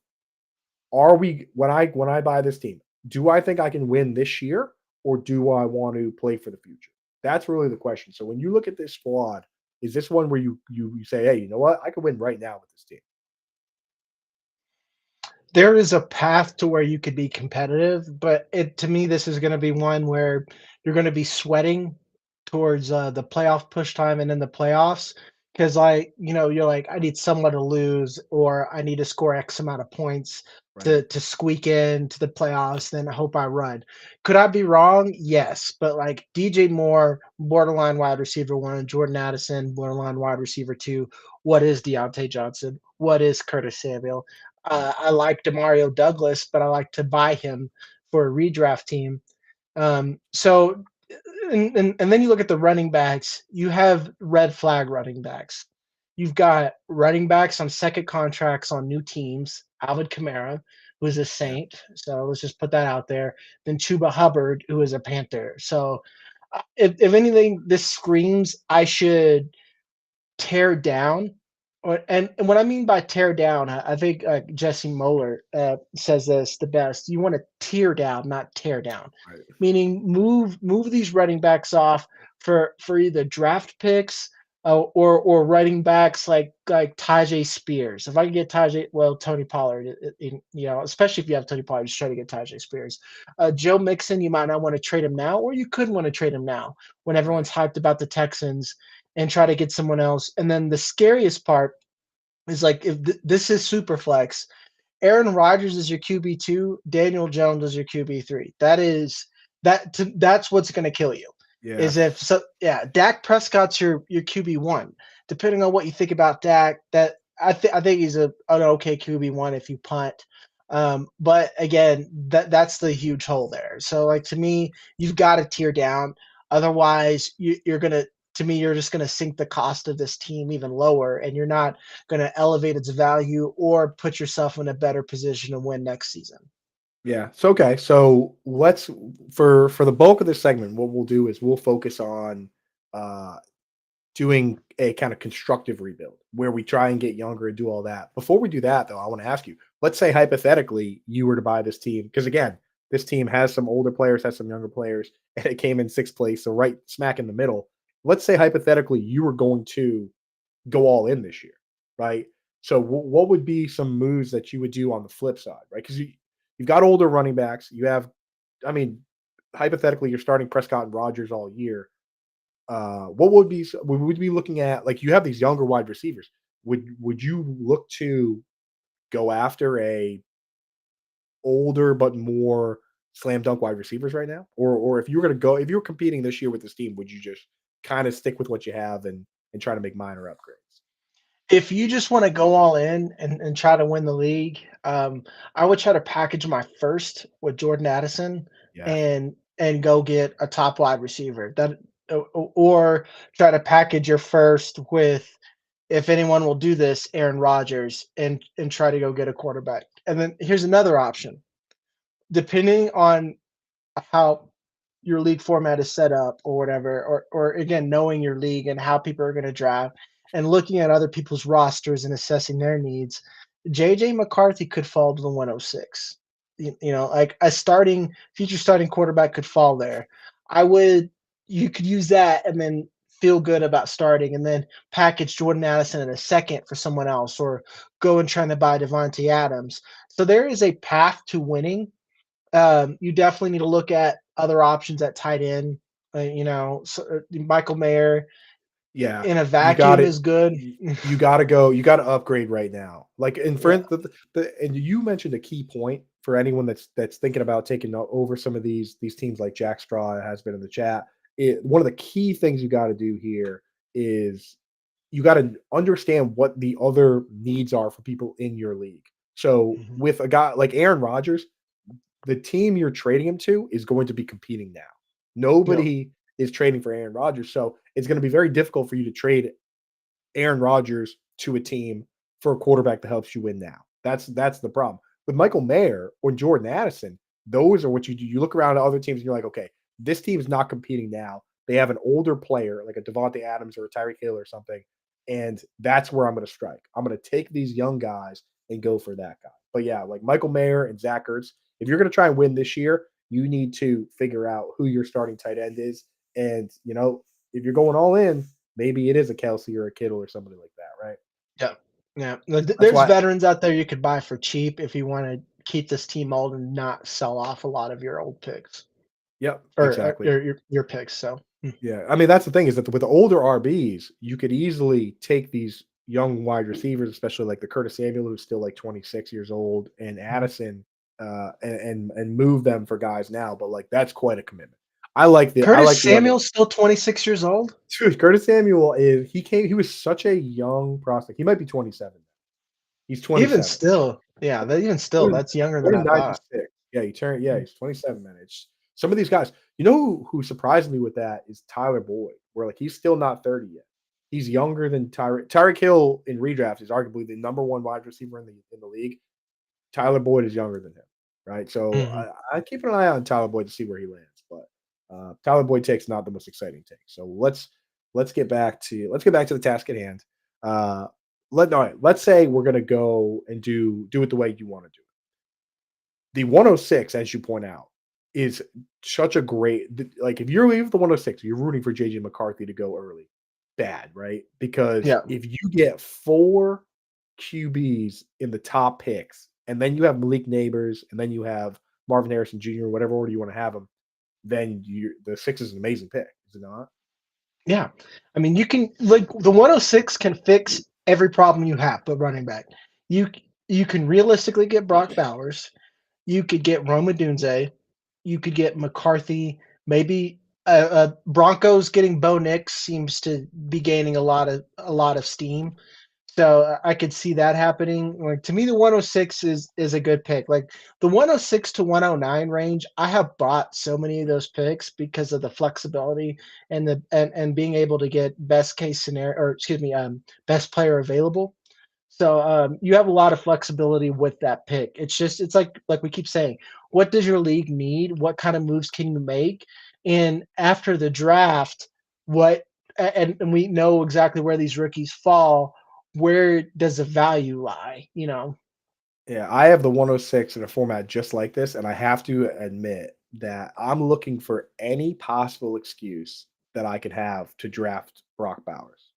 when I buy this team, do I think I can win this year, or do I want to play for the future? That's really the question. So when you look at this squad, is this one where you say, hey, you know what, I could win right now with this team? There is a path to where you could be competitive, but to me, this is going to be one where you're going to be sweating towards the playoff push time and in the playoffs because you're like, I need someone to lose, or I need to score X amount of points Right. to squeak in to the playoffs, then I hope I run. Could I be wrong? Yes, but like DJ Moore, borderline wide receiver 1, Jordan Addison, borderline wide receiver 2. What is Deontay Johnson? What is Curtis Samuel? Right. I like Demario Douglas, but I like to buy him for a redraft team. So, and then you look at the running backs. You have red flag running backs. You've got running backs on second contracts on new teams. Alvin Kamara, who is a Yeah. Saint. So let's just put that out there. Then Chuba Hubbard, who is a Panther. So, if anything, this screams I should tear down. And what I mean by tear down, I think Jesse Moeller says this the best. You want to tear down, not tear down, Right. meaning move these running backs off for either draft picks, or running backs like Tajay Spears. If I can get Tajay, well, Tony Pollard, especially if you have Tony Pollard, just try to get Tajay Spears. Joe Mixon, you might not want to trade him now, or you could want to trade him now when everyone's Right. hyped about the Texans and try to get someone else. And then the scariest part is like if this is super flex, Aaron Rodgers is your QB2, Daniel Jones is your QB3. That's what's going to kill you. Yeah. Is if so yeah, Dak Prescott's your QB1. Depending on what you think about Dak, that I think he's an okay QB1 if you punt. But again, that's the huge hole there. So like to me, you've got to tear down. Otherwise, you're gonna to me, you're just gonna sink the cost of this team even lower, and you're not going to elevate its value or put yourself in a better position to win next season. Yeah. So okay. So let's for the bulk of this segment, what we'll do is we'll focus on uh doing a kind of constructive rebuild where we try and get younger and do all that. Before we do that, though, I want to ask you, let's say hypothetically you were to buy this team, because again, this team has some older players, has some younger players, and it came in sixth place, so right smack in the middle. Let's say hypothetically you were going to go all in this year, right? So what would be some moves that you would do on the flip side, right? Because you've got older running backs. You have, I mean, hypothetically, you're starting Prescott and Rodgers all year. What would we be looking at? Like you have these younger wide receivers. Would you look to go after a older but more slam dunk wide receivers right now, or if you were going to go, if you were competing this year with this team, would you just kind of stick with what you have and try to make minor upgrades? If you just want to go all in and try to win the league, I would try to package my first with Jordan Addison Yeah. and go get a top wide receiver. Or try to package your first with, if anyone will do this, Aaron Rodgers and try to go get a quarterback. And then here's another option. Depending on how your league format is set up or whatever, or again, knowing your league and how people are going to draft and looking at other people's rosters and assessing their needs, JJ McCarthy could fall to the 106. Like a future starting quarterback could fall there. You could use that and then feel good about starting and then package Jordan Addison in a second for someone else or go and try to buy Devontae Adams. So there is a path to winning. You definitely need to look at other options at tight end. Michael Mayer Yeah, in a you got vacuum it. is good. You got to go. You got to upgrade right now. Like, and for Yeah. and you mentioned a key point for anyone that's thinking about taking over some of these teams, like Jack Straw has been in the chat. One of the key things you got to do here is you got to understand what the other needs are for people in your league. So Mhm. with a guy like Aaron Rodgers, the team you're trading him to is going to be competing now. Yep. Nobody is trading for Aaron Rodgers, so it's going to be very difficult for you to trade Aaron Rodgers to a team for a quarterback that helps you win now. That's the problem. With Michael Mayer or Jordan Addison, those are what you do. You look around at other teams and you're like, okay, this team's not competing now. They have an older player like a Devontae Adams or a Tyreek Hill or something, and that's where I'm going to strike. I'm going to take these young guys and go for that guy. But yeah, like Michael Mayer and Zach Ertz, if you're going to try and win this year, you need to figure out who your starting tight end is. And, if you're going all in, maybe it is a Kelsey or a Kittle or somebody like that, right? Yeah. Yeah. That's There's why. veterans out there you could buy for cheap if you want to keep this team old and not sell off a lot of your old picks Yep, or exactly. your picks. So Yeah, I mean that's the thing is that with the older RBs, you could easily take these young wide receivers, especially like the Curtis Samuel, who's still like 26 years old, and Mhm. Addison, and move them for guys now. But like that's quite a commitment. I like Curtis the other Samuel's still 26 years old. dude. Curtis Samuel he was such a young prospect. He might be 27. He's Even 27. still, yeah, even still, Born in that's younger than born in I thought. '96. Yeah, Mm. he's 27, man. It's some of these guys, who surprised me with that is Tyler Boyd, where, like, he's still not 30 yet. He's younger than Tyreek Hill in redraft is arguably the number 1 wide receiver in the league. Tyler Boyd is younger than him, right? So, Mhm. I keep an eye on Tyler Boyd to see where he lands, but, Tyler Boyd take's not the most exciting take. So let's get back to the task at hand. Uh, let's say we're gonna go and do it the way you wanna do it. The 106, as you point out, is such a great like, if you're leaving the 106, you're rooting for JJ McCarthy to go early. bad, right? Because Yeah. if you get 4 QBs in the top picks, and then you have Malik Neighbors, and then you have Marvin Harrison Jr., whatever order you want to have them, then the 6 is an amazing pick, is it not? Yeah. I mean, you can like the 106 can fix every problem you have, but running back. You you can realistically get Brock Bowers. You could get Roma Dunze. You could get McCarthy. Maybe Broncos getting Bo Nix seems to be gaining a lot of steam. So I could see that happening. Like to me, the 106 is a good pick. Like the 106 to 109 range, I have bought so many of those picks because of the flexibility and being able to get best case scenario, or excuse me, best player available. So you have a lot of flexibility with that pick. It's like we keep saying, what does your league need? What kind of moves can you make? And after the draft, what and we know exactly where these rookies fall. Where does the value lie? You know? Yeah, I have the 106 in a format just like this, and I have to admit that I'm looking for any possible excuse that I could have to draft Brock Bowers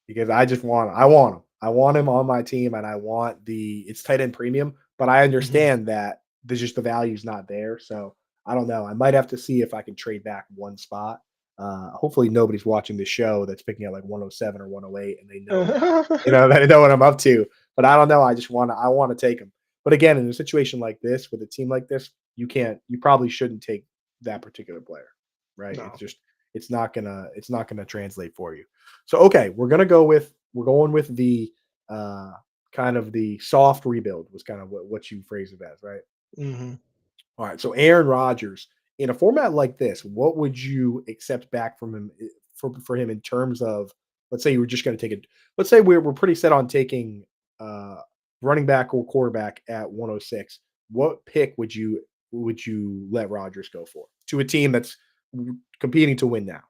because I want him. I want him on my team, and I want it's tight end premium, but I Mhm. understand that the value's not there. So I don't know. I might have to see if I can trade back one spot. Hopefully nobody's watching the show that's picking at like 107 or 108, and they know they know what I'm up to. But I don't know. I want to take him. But again, in a situation like this with a team like this, you probably shouldn't take that particular player, right? No. It's not gonna translate for you. So okay, we're going with the uh kind of the soft rebuild was kind of what you phrased it as, right? Mhm. All right. So Aaron Rodgers in a format like this, what would you accept back from him for him in terms of let's say you were just going to take it. Let's say we're pretty set on taking uh running back or quarterback at 106. What pick would you let Rodgers go for to a team that's competing to win now?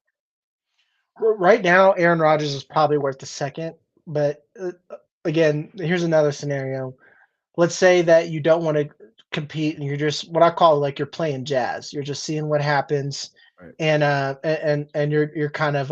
Right now, Aaron Rodgers is probably worth the second, but again, here's another scenario. Let's say that you don't want to compete and you're just what I call like you're playing jazz. You're just seeing what happens, Right. and you're kind of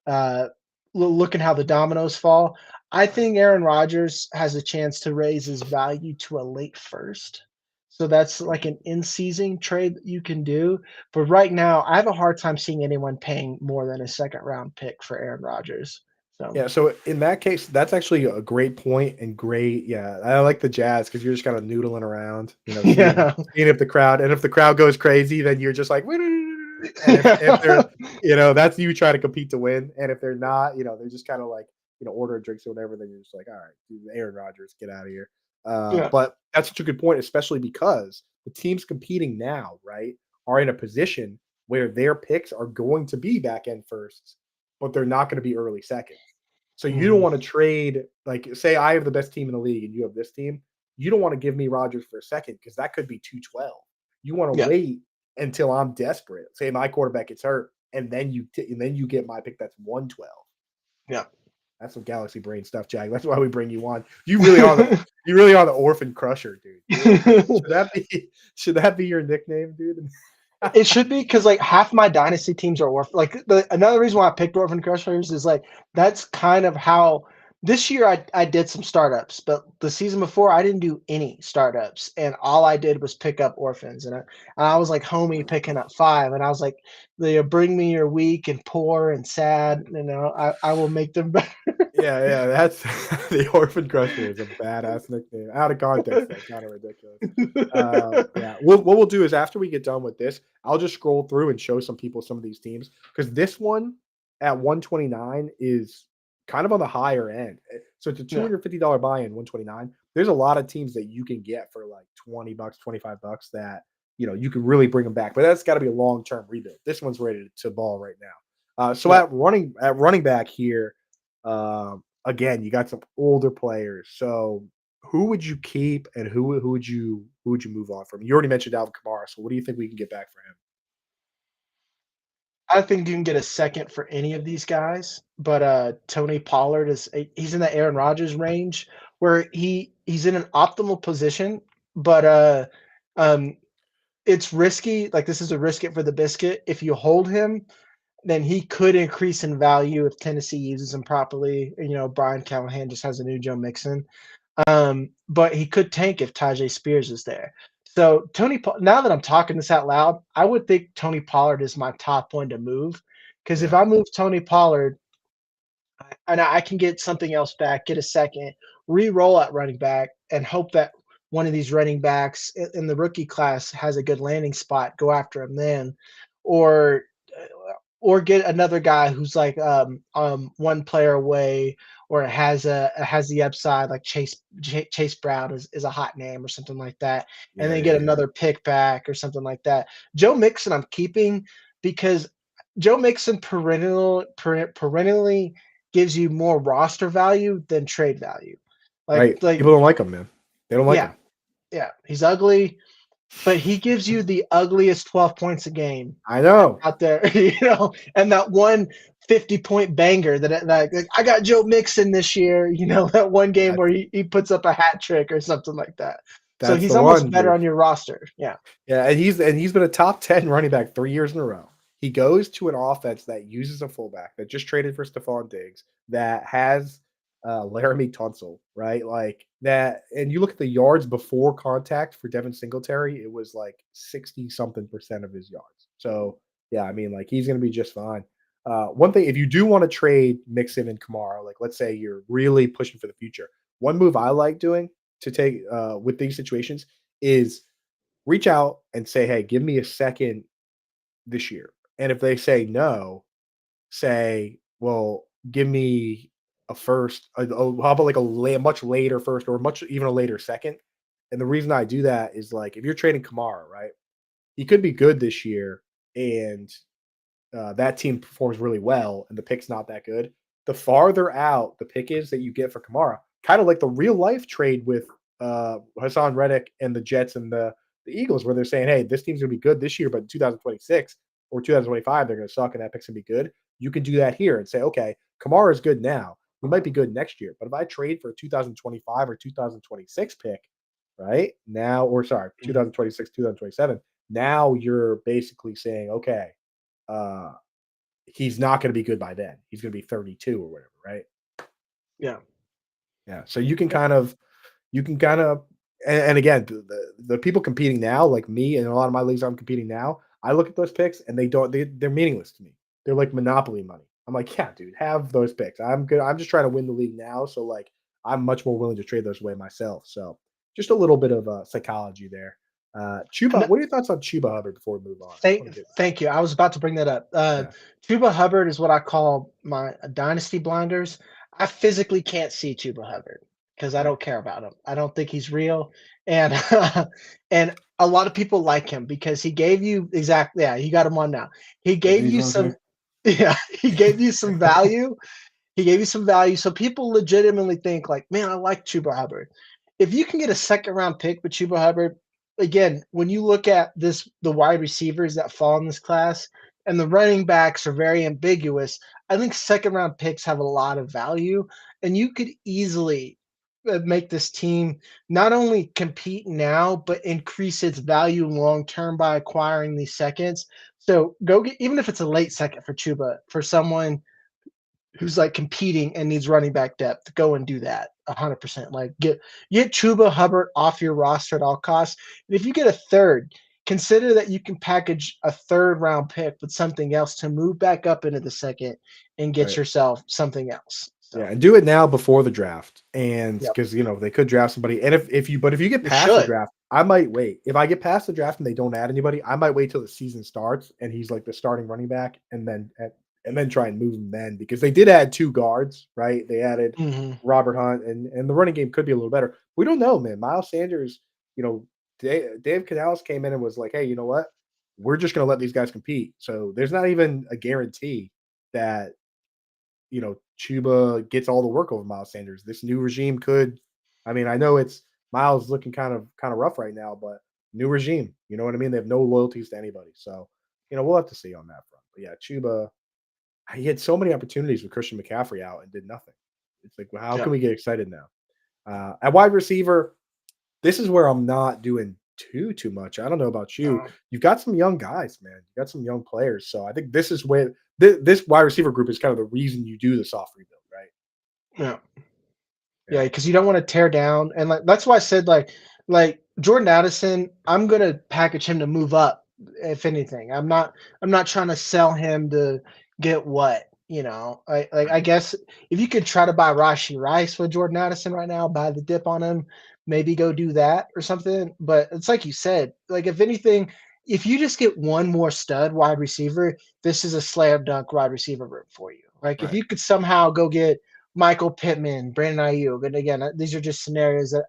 uh looking how the dominoes fall. I Right. think Aaron Rodgers has a chance to raise his value to a late first. So that's like an in-season trade that you can do. But right now, I have a hard time seeing anyone paying more than a second round pick for Aaron Rodgers. So Yeah, so in that case, that's actually a great point and great. Yeah, I like the Jazz because you're just kind of noodling around, yeah. seeing if the crowd, and if the crowd goes crazy, then you're just like, and if they're, that's you try to compete to win, and if they're not, they're just kind of like, order drinks or whatever, then you're just like, all right, dude, Aaron Rodgers, get out of here. Yeah. But that's such a good point, especially because the teams competing now, right, are in a position where their picks are going to be back end firsts, but they're not going to be early seconds. So you don't Mhm. want to trade, like, say I have the best team in the league and you have this team. You don't want to give me Rodgers for a second because that could be 212. You want to Yeah. wait until I'm desperate. Say my quarterback gets hurt, and then you get my pick that's 112. Yeah. That's some galaxy brain stuff, Jack. That's why we bring you on. You really are the Orphan Crusher, dude. Should that be should that be your nickname, dude? It should be because like half my dynasty teams are orphan. Like another reason why I picked Orphan Crushers is like that's kind of how this year I did some startups, but the season before I didn't do any startups, and all I did was pick up orphans, and I was like homie picking up five, and I was like, they bring me your weak and poor and sad, I will make them better. Yeah, that's the Orphan Crusher is a badass nickname. Out of context, though, kind of ridiculous. Yeah, what we'll do is after we get done with this, I'll just scroll through and show some people some of these teams because this one at 129 is kind of on the higher end. So it's a Yeah. $250 buy-in, 129. There's a lot of teams that you can get for like 20 bucks, 25 bucks that you can really bring them back. But that's got to be a long-term rebuild. This one's ready to ball right now. So Yeah. at running back here. Again, you got some older players. So who would you keep and who would you move on from? You already mentioned Alvin Kamara. So what do you think we can get back for him? I think you can get a second for any of these guys, but Tony Pollard he's in the Aaron Rodgers range where he's in an optimal position, but um it's risky. Like this is a risk it for the biscuit. If you hold him, then he could increase in value if Tennessee uses him properly. Brian Callahan just has a new Joe Mixon. But he could tank if Tajay Spears is there. So now that I'm talking this out loud, I would think Tony Pollard is my top one to move. Because if Yeah. I move Tony Pollard and I can get something else back, get a second, re-roll at running back, and hope that one of these running backs in the rookie class has a good landing spot, go after him then, or or get another guy who's like one player away or has the upside like Chase Brown is a hot name or something like that, and Yeah, then yeah, get yeah. another pick back or something like that. Joe Mixon I'm keeping because Joe Mixon perennially gives you more roster value than trade value. Like Right. like People don't like him, man. They don't like yeah, him. yeah, he's ugly, but he gives you the ugliest 12 points a game I know. out there, and that one 50-point banger that like, I got Joe Mixon this year, that one game That's where he puts up a hat trick or something like that. So that's he's the almost one, better dude. on your roster. Yeah. Yeah, and he's been a top 10 running back 3 years in a row. He goes to an offense that uses a fullback that just traded for Stefon Diggs, that has Laramie Tunsil, right? Like that, and you look at the yards before contact for Devin Singletary, it was like 60 something percent of his yards. So yeah, I mean, like he's gonna be just fine. One thing, if you do want to trade Mixon and Kamara, like let's say you're really pushing for the future, one move I like doing to take with these situations is reach out and say, "Hey, give me a second this year." And if they say no, say, "Well, give me a first. How about like much later first, or much even a later second?" And the reason I do that is like if you're trading Kamara, right? He could be good this year, and that team performs really well, and the pick's not that good. The farther out the pick is that you get for Kamara, kind of like the real life trade with Haasan Reddick and the Jets and the Eagles, where they're saying, "Hey, this team's gonna be good this year, but in 2026 or 2025, they're gonna suck, and that pick's gonna be good." You can do that here and say, "Okay, Kamara is good now. He might be good next year, but if I trade for a 2025 or 2026 pick, right now, or sorry, Mhm. 2026, 2027, now you're basically saying, okay, uh, he's not going to be good by then. He's going to be 32 or whatever, right? Yeah. Yeah. So you can kind of, and again, the people competing now, like me and a lot of my leagues I'm competing now, I look at those picks and they're meaningless to me. They're like monopoly money. I'm like, yeah, dude, have those picks. I'm good. I'm just trying to win the league now. So like, I'm much more willing to trade those away myself. So just a little bit of psychology there. Chuba, And what are your thoughts on Chuba Hubbard before we move on? I Thank, want to get thank you. I was about to bring that up. yeah. Chuba Hubbard is what I call my dynasty blinders. I physically can't see Chuba Hubbard because I Right. don't care about him. I don't think he's real, and and a lot of people like him because he gave you exactly. Yeah, he got him on now. He That's gave what he's you gonna some. say. Yeah, he gave you some value. He gave you some value, so people legitimately think like, man, I like Chuba Hubbard. If you can get a second round pick with Chuba Hubbard, again, when you look at the wide receivers that fall in this class, and the running backs are very ambiguous, I think second round picks have a lot of value, and you could easily make this team not only compete now but increase its value long term by acquiring these seconds. So go get, even if it's a late second for Chuba, for someone who's like competing and needs running back depth, go and do that 100%. Like get Chuba Hubbard off your roster at all costs. And if you get a third, consider that you can package a third round pick with something else to move back up into the second and get Right. yourself something else. Yeah, So, and do it now before the draft, and yep, because they could draft somebody, and if you get you past the should. draft, I might wait. If I get past the draft and they don't add anybody, I might wait till the season starts and he's like the starting running back, and then try and move him then because they did add 2 guards, right? They added Mhm. Robert Hunt, and the running game could be a little better. We don't know, man. Miles Sanders, Dave Canales came in and was like, "Hey, you know what? We're just going to let these guys compete." So there's not even a guarantee that Chuba gets all the work over Miles Sanders. This new regime could, I mean, I know it's Miles looking kind of rough right now, but new regime, you know what I mean? They have no loyalties to anybody. So, we'll have to see on that front. But yeah, Chuba, he had so many opportunities with Christian McCaffrey out and did nothing. It's like, well, how can Yep. we get excited now? At wide receiver, this is where I'm not doing too much. I don't know about you. Uh, You've got some young guys, man. You got some young players. So I think this is where this wide receiver group is kind of the reason you do the soft rebuild, right? Yeah. Yeah, because you don't want to tear down, and that's why I said like Jordan Addison, I'm gonna package him to move up. If anything, I'm not trying to sell him to get what I Right. guess if you could try to buy Rashi Rice with Jordan Addison right now, buy the dip on him, maybe go do that or something. But it's like you said, like if anything, if you just get one more stud wide receiver, this is a slam dunk wide receiver room for you. Like if Right. you could somehow go get Michael Pittman, Brandon Ayuk. And again, these are just scenarios that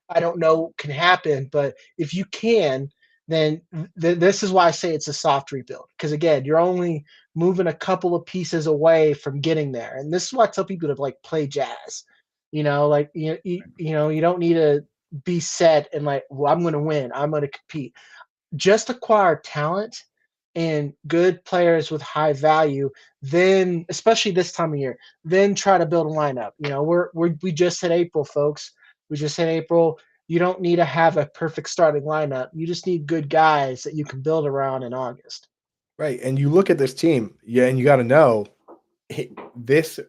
I don't know can happen. But if you can, then this is why I say it's a soft rebuild. Because again, you're only moving a couple of pieces away from getting there. And this is why I tell people to like play jazz. Like you don't need to be set and like, well, I'm going to win. I'm going to compete. Just acquire talent and good players with high value, then especially this time of year, then try to build a lineup. We just hit April, folks. We just hit April. You don't need to have a perfect starting lineup. You just need good guys that you can build around in August. Right. And you look at this team, yeah, and you got to know this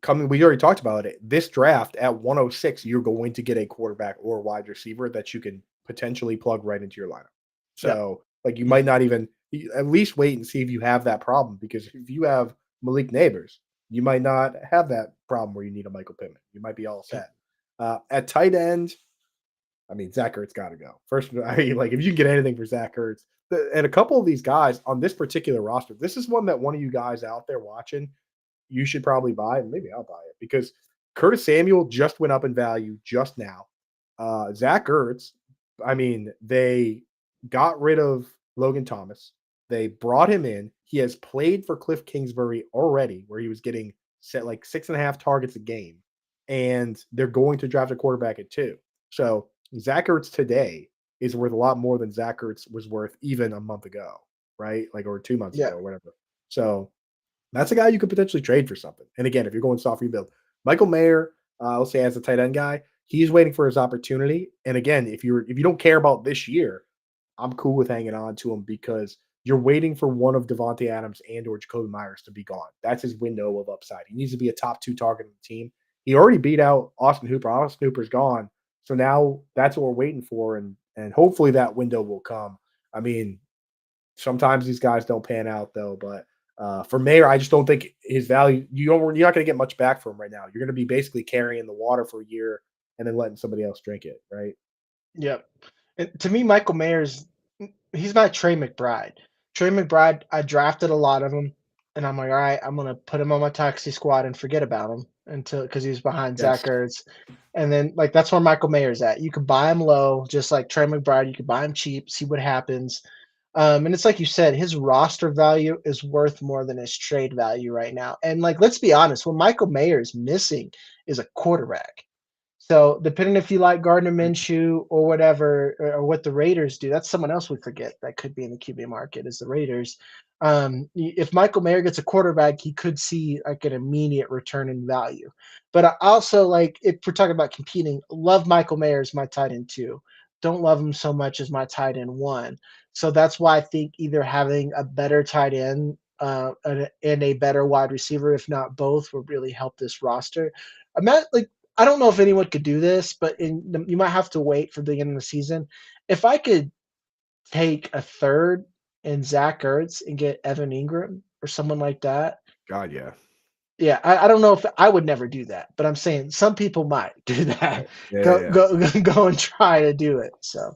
coming. We already talked about it. This draft at 106, you're going to get a quarterback or wide receiver that you can potentially plug right into your lineup. Yeah. So, like, you might not even at least wait and see if you have that problem, because if you have Malik Neighbors, you might not have that problem where you need a Michael Pittman. You might be all set. At tight end, I mean, Zach Ertz got to go. First, I mean, like, if you can get anything for Zach Ertz, and a couple of these guys on this particular roster, this is one that one of you guys out there watching, you should probably buy, and maybe I'll buy it, because Curtis Samuel just went up in value just now. Zach Ertz, I mean, they got rid of Logan Thomas. They brought him in. He has played for Cliff Kingsbury already, where he was getting set like 6.5 targets a game, and they're going to draft a quarterback at 2. So Zach Ertz today is worth a lot more than Zach Ertz was worth even a month ago, right? Like, or 2 months Yeah. ago or whatever. So that's a guy you could potentially trade for something. And again, if you're going soft rebuild, Michael Mayer, let's say as a tight end guy, he's waiting for his opportunity. And again, if you don't care about this year, I'm cool with hanging on to him, because you're waiting for one of Devontae Adams and or Jacoby Myers to be gone. That's his window of upside. He needs to be a top 2 target on the team. He already beat out Austin Hooper. Austin Hooper's gone. So now that's what we're waiting for. And hopefully that window will come. I mean, sometimes these guys don't pan out though, but for Mayer, I just don't think his value. You're not going to get much back from him right now. You're going to be basically carrying the water for a year and then letting somebody else drink it, right? Yep. And to me, Michael Mayer's he's my Trey McBride. Trey McBride, I drafted a lot of him, and I'm like, all right, I'm gonna put him on my taxi squad and forget about him until because he's behind Yes. Zach Ertz. And then like that's where Michael Mayer's at. You could buy him low, just like Trey McBride. You could buy him cheap, see what happens. And it's like you said, his roster value is worth more than his trade value right now. And like, let's be honest, what Michael Mayer is missing is a quarterback. So depending if you like Gardner Minshew or whatever, or what the Raiders do, that's someone else we forget that could be in the QB market is the Raiders. If Michael Mayer gets a quarterback, he could see like an immediate return in value. But I also like if we're talking about competing, love Michael Mayer as my tight end 2. Don't love him so much as my tight end 1. So that's why I think either having a better tight end and a better wide receiver, if not both, will really help this roster. I'm not like I don't know if anyone could do this, but you might have to wait for the end of the season. If I could take a third in Zach Ertz and get Evan Ingram or someone like that, God, yeah. yeah, I don't know if I would never do that, but I'm saying some people might do that. Right. Yeah, yeah, Go yeah. go and try to do it. So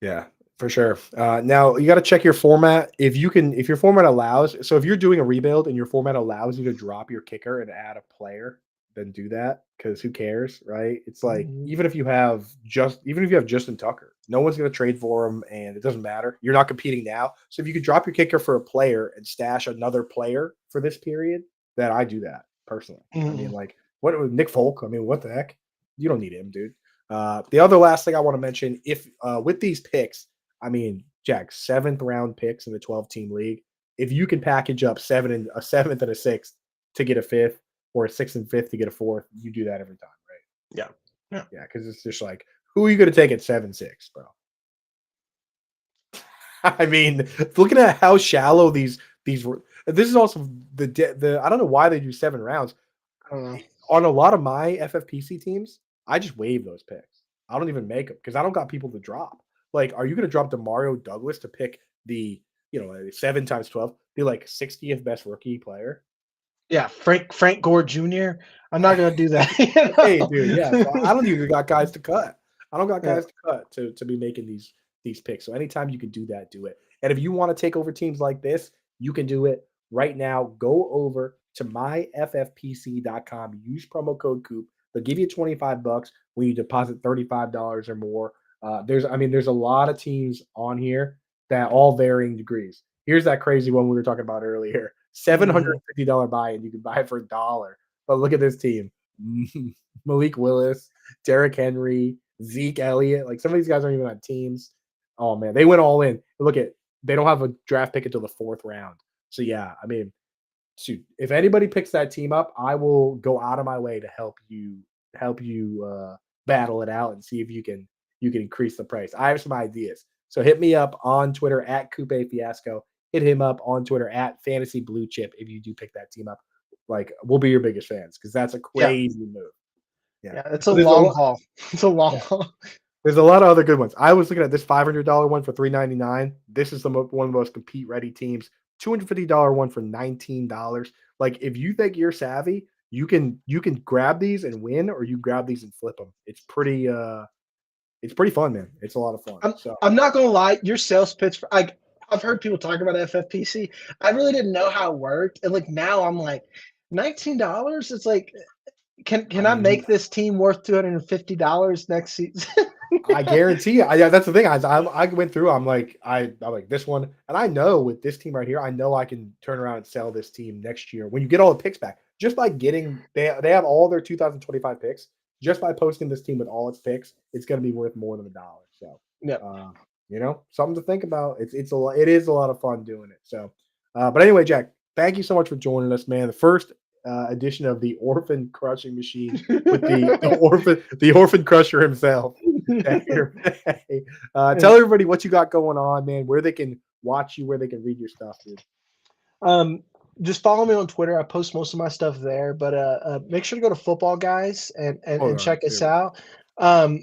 Yeah, for sure. Now you got to check your format. If your format allows, so if you're doing a rebuild and your format allows you to drop your kicker and add a player, then do that, because who cares, right? It's like mhm. even if you have Justin Tucker, no one's going to trade for him, and it doesn't matter. You're not competing now. So if you could drop your kicker for a player and stash another player for this period, then I do that personally. I mean, Mhm. like what with Nick Folk? I mean, what the heck? You don't need him, dude. The other last thing I want to mention, if with these picks, I mean, Jack, 7th round picks in the 12-team league. If you can package up a 7th and a 6th to get a 5th, or a 6th and 5th to get a 4th, you do that every time, right? Yeah. Yeah. Yeah, because it's just like, who are you going to take at 7-6, bro? I mean, looking at how shallow these were, This is also the I don't know why they do 7 rounds. I don't know. On a lot of my FFPC teams, I just waive those picks. I don't even make them because I don't got people to drop. Like, are you going to drop Demario Douglas to pick the 7 times 12, the like 60th best rookie player? Yeah, Frank Gore Jr. I'm not gonna do that. Hey, dude, yeah. So I don't even got guys to cut. I don't got Yeah. guys to cut to be making these picks. So anytime you can do that, do it. And if you want to take over teams like this, you can do it right now. Go over to myffpc.com. Use promo code Coop. They'll give you $25 when you deposit $35 or more. There's a lot of teams on here that all varying degrees. Here's that crazy one we were talking about earlier. $750 buy-in. You can buy it for $1. But look at this team. Malik Willis, Derrick Henry, Zeke Elliott. Like, some of these guys aren't even on teams. Oh man, they went all in. They don't have a draft pick until the 4th round. So yeah, I mean, shoot, if anybody picks that team up, I will go out of my way to help you battle it out and see if you can increase the price. I have some ideas. So hit me up on Twitter at Coupe Fiasco. Hit him up on Twitter at Fantasy Blue Chip if you do pick that team up. Like, we'll be your biggest fans because that's a crazy move. Yeah, it's a But long haul. It's a long yeah. haul. There's a lot of other good ones. I was looking at this $500 one for $399. This is one of the most compete ready teams. $250 one for $19. Like, if you think you're savvy, you can grab these and win, or you grab these and flip them. It's pretty fun, man. It's a lot of fun. I'm not gonna lie, your sales pitch I've heard people talk about FFPC. I really didn't know how it worked. And like now I'm like, $19? It's like, can I make this team worth $250 next season? I guarantee you. Yeah, that's the thing. I went through. I'm like this one, and I know with this team right here, I know I can turn around and sell this team next year when you get all the picks back. Just by getting they have all their 2025 picks. Just by posting this team with all its picks, it's going to be worth more than $1. So Yeah. something to think about. It is a lot of fun doing it. So, but anyway, Jack, thank you so much for joining us, man. The first edition of the Orphan Crushing Machine with the Orphan Crusher himself. Tell everybody what you got going on, man. Where they can watch you, where they can read your stuff, dude. Just follow me on Twitter. I post most of my stuff there, but make sure to go to Footballguys and check us out.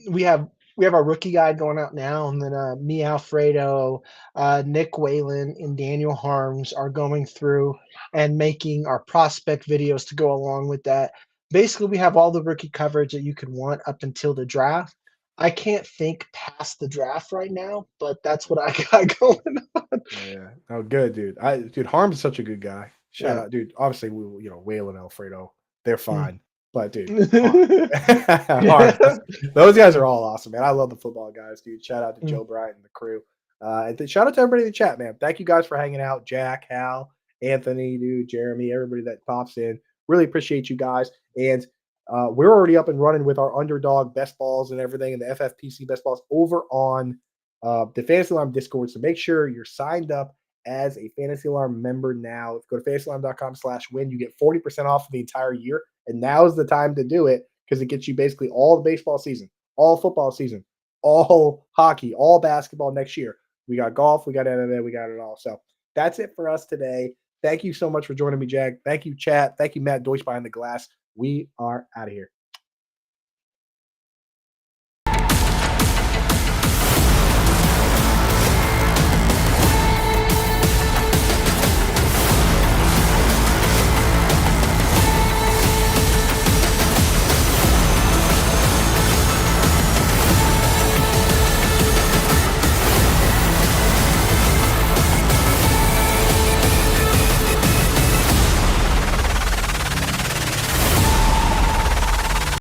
We have our rookie guide going out now, and then me, Alfredo, Nick Whalen, and Daniel Harms are going through and making our prospect videos to go along with that. Basically, we have all the rookie coverage that you could want up until the draft. I can't think past the draft right now, but that's what I got going on. Yeah. Oh, good, dude. Dude, Harm's such a good guy. Shout out, dude. Obviously, Whale and Alfredo, they're fine. But dude, Harm, those guys are all awesome, man. I love the football guys, dude. Shout out to Joe Bryant and the crew. And shout out to everybody in the chat, man. Thank you guys for hanging out. Jack, Hal, Anthony, dude, Jeremy, everybody that pops in. Really appreciate you guys. And we're already up and running with our underdog best balls and everything, and the FFPC best balls over on the Fantasy Alarm Discord. So make sure you're signed up as a Fantasy Alarm member now. Go to fantasyalarm.com/win. You get 40% off the entire year. And now is the time to do it because it gets you basically all the baseball season, all football season, all hockey, all basketball next year. We got golf, we got MMA, we got it all. So that's it for us today. Thank you so much for joining me, Jack. Thank you, chat. Thank you, Matt Deutsch behind the glass. We are out of here.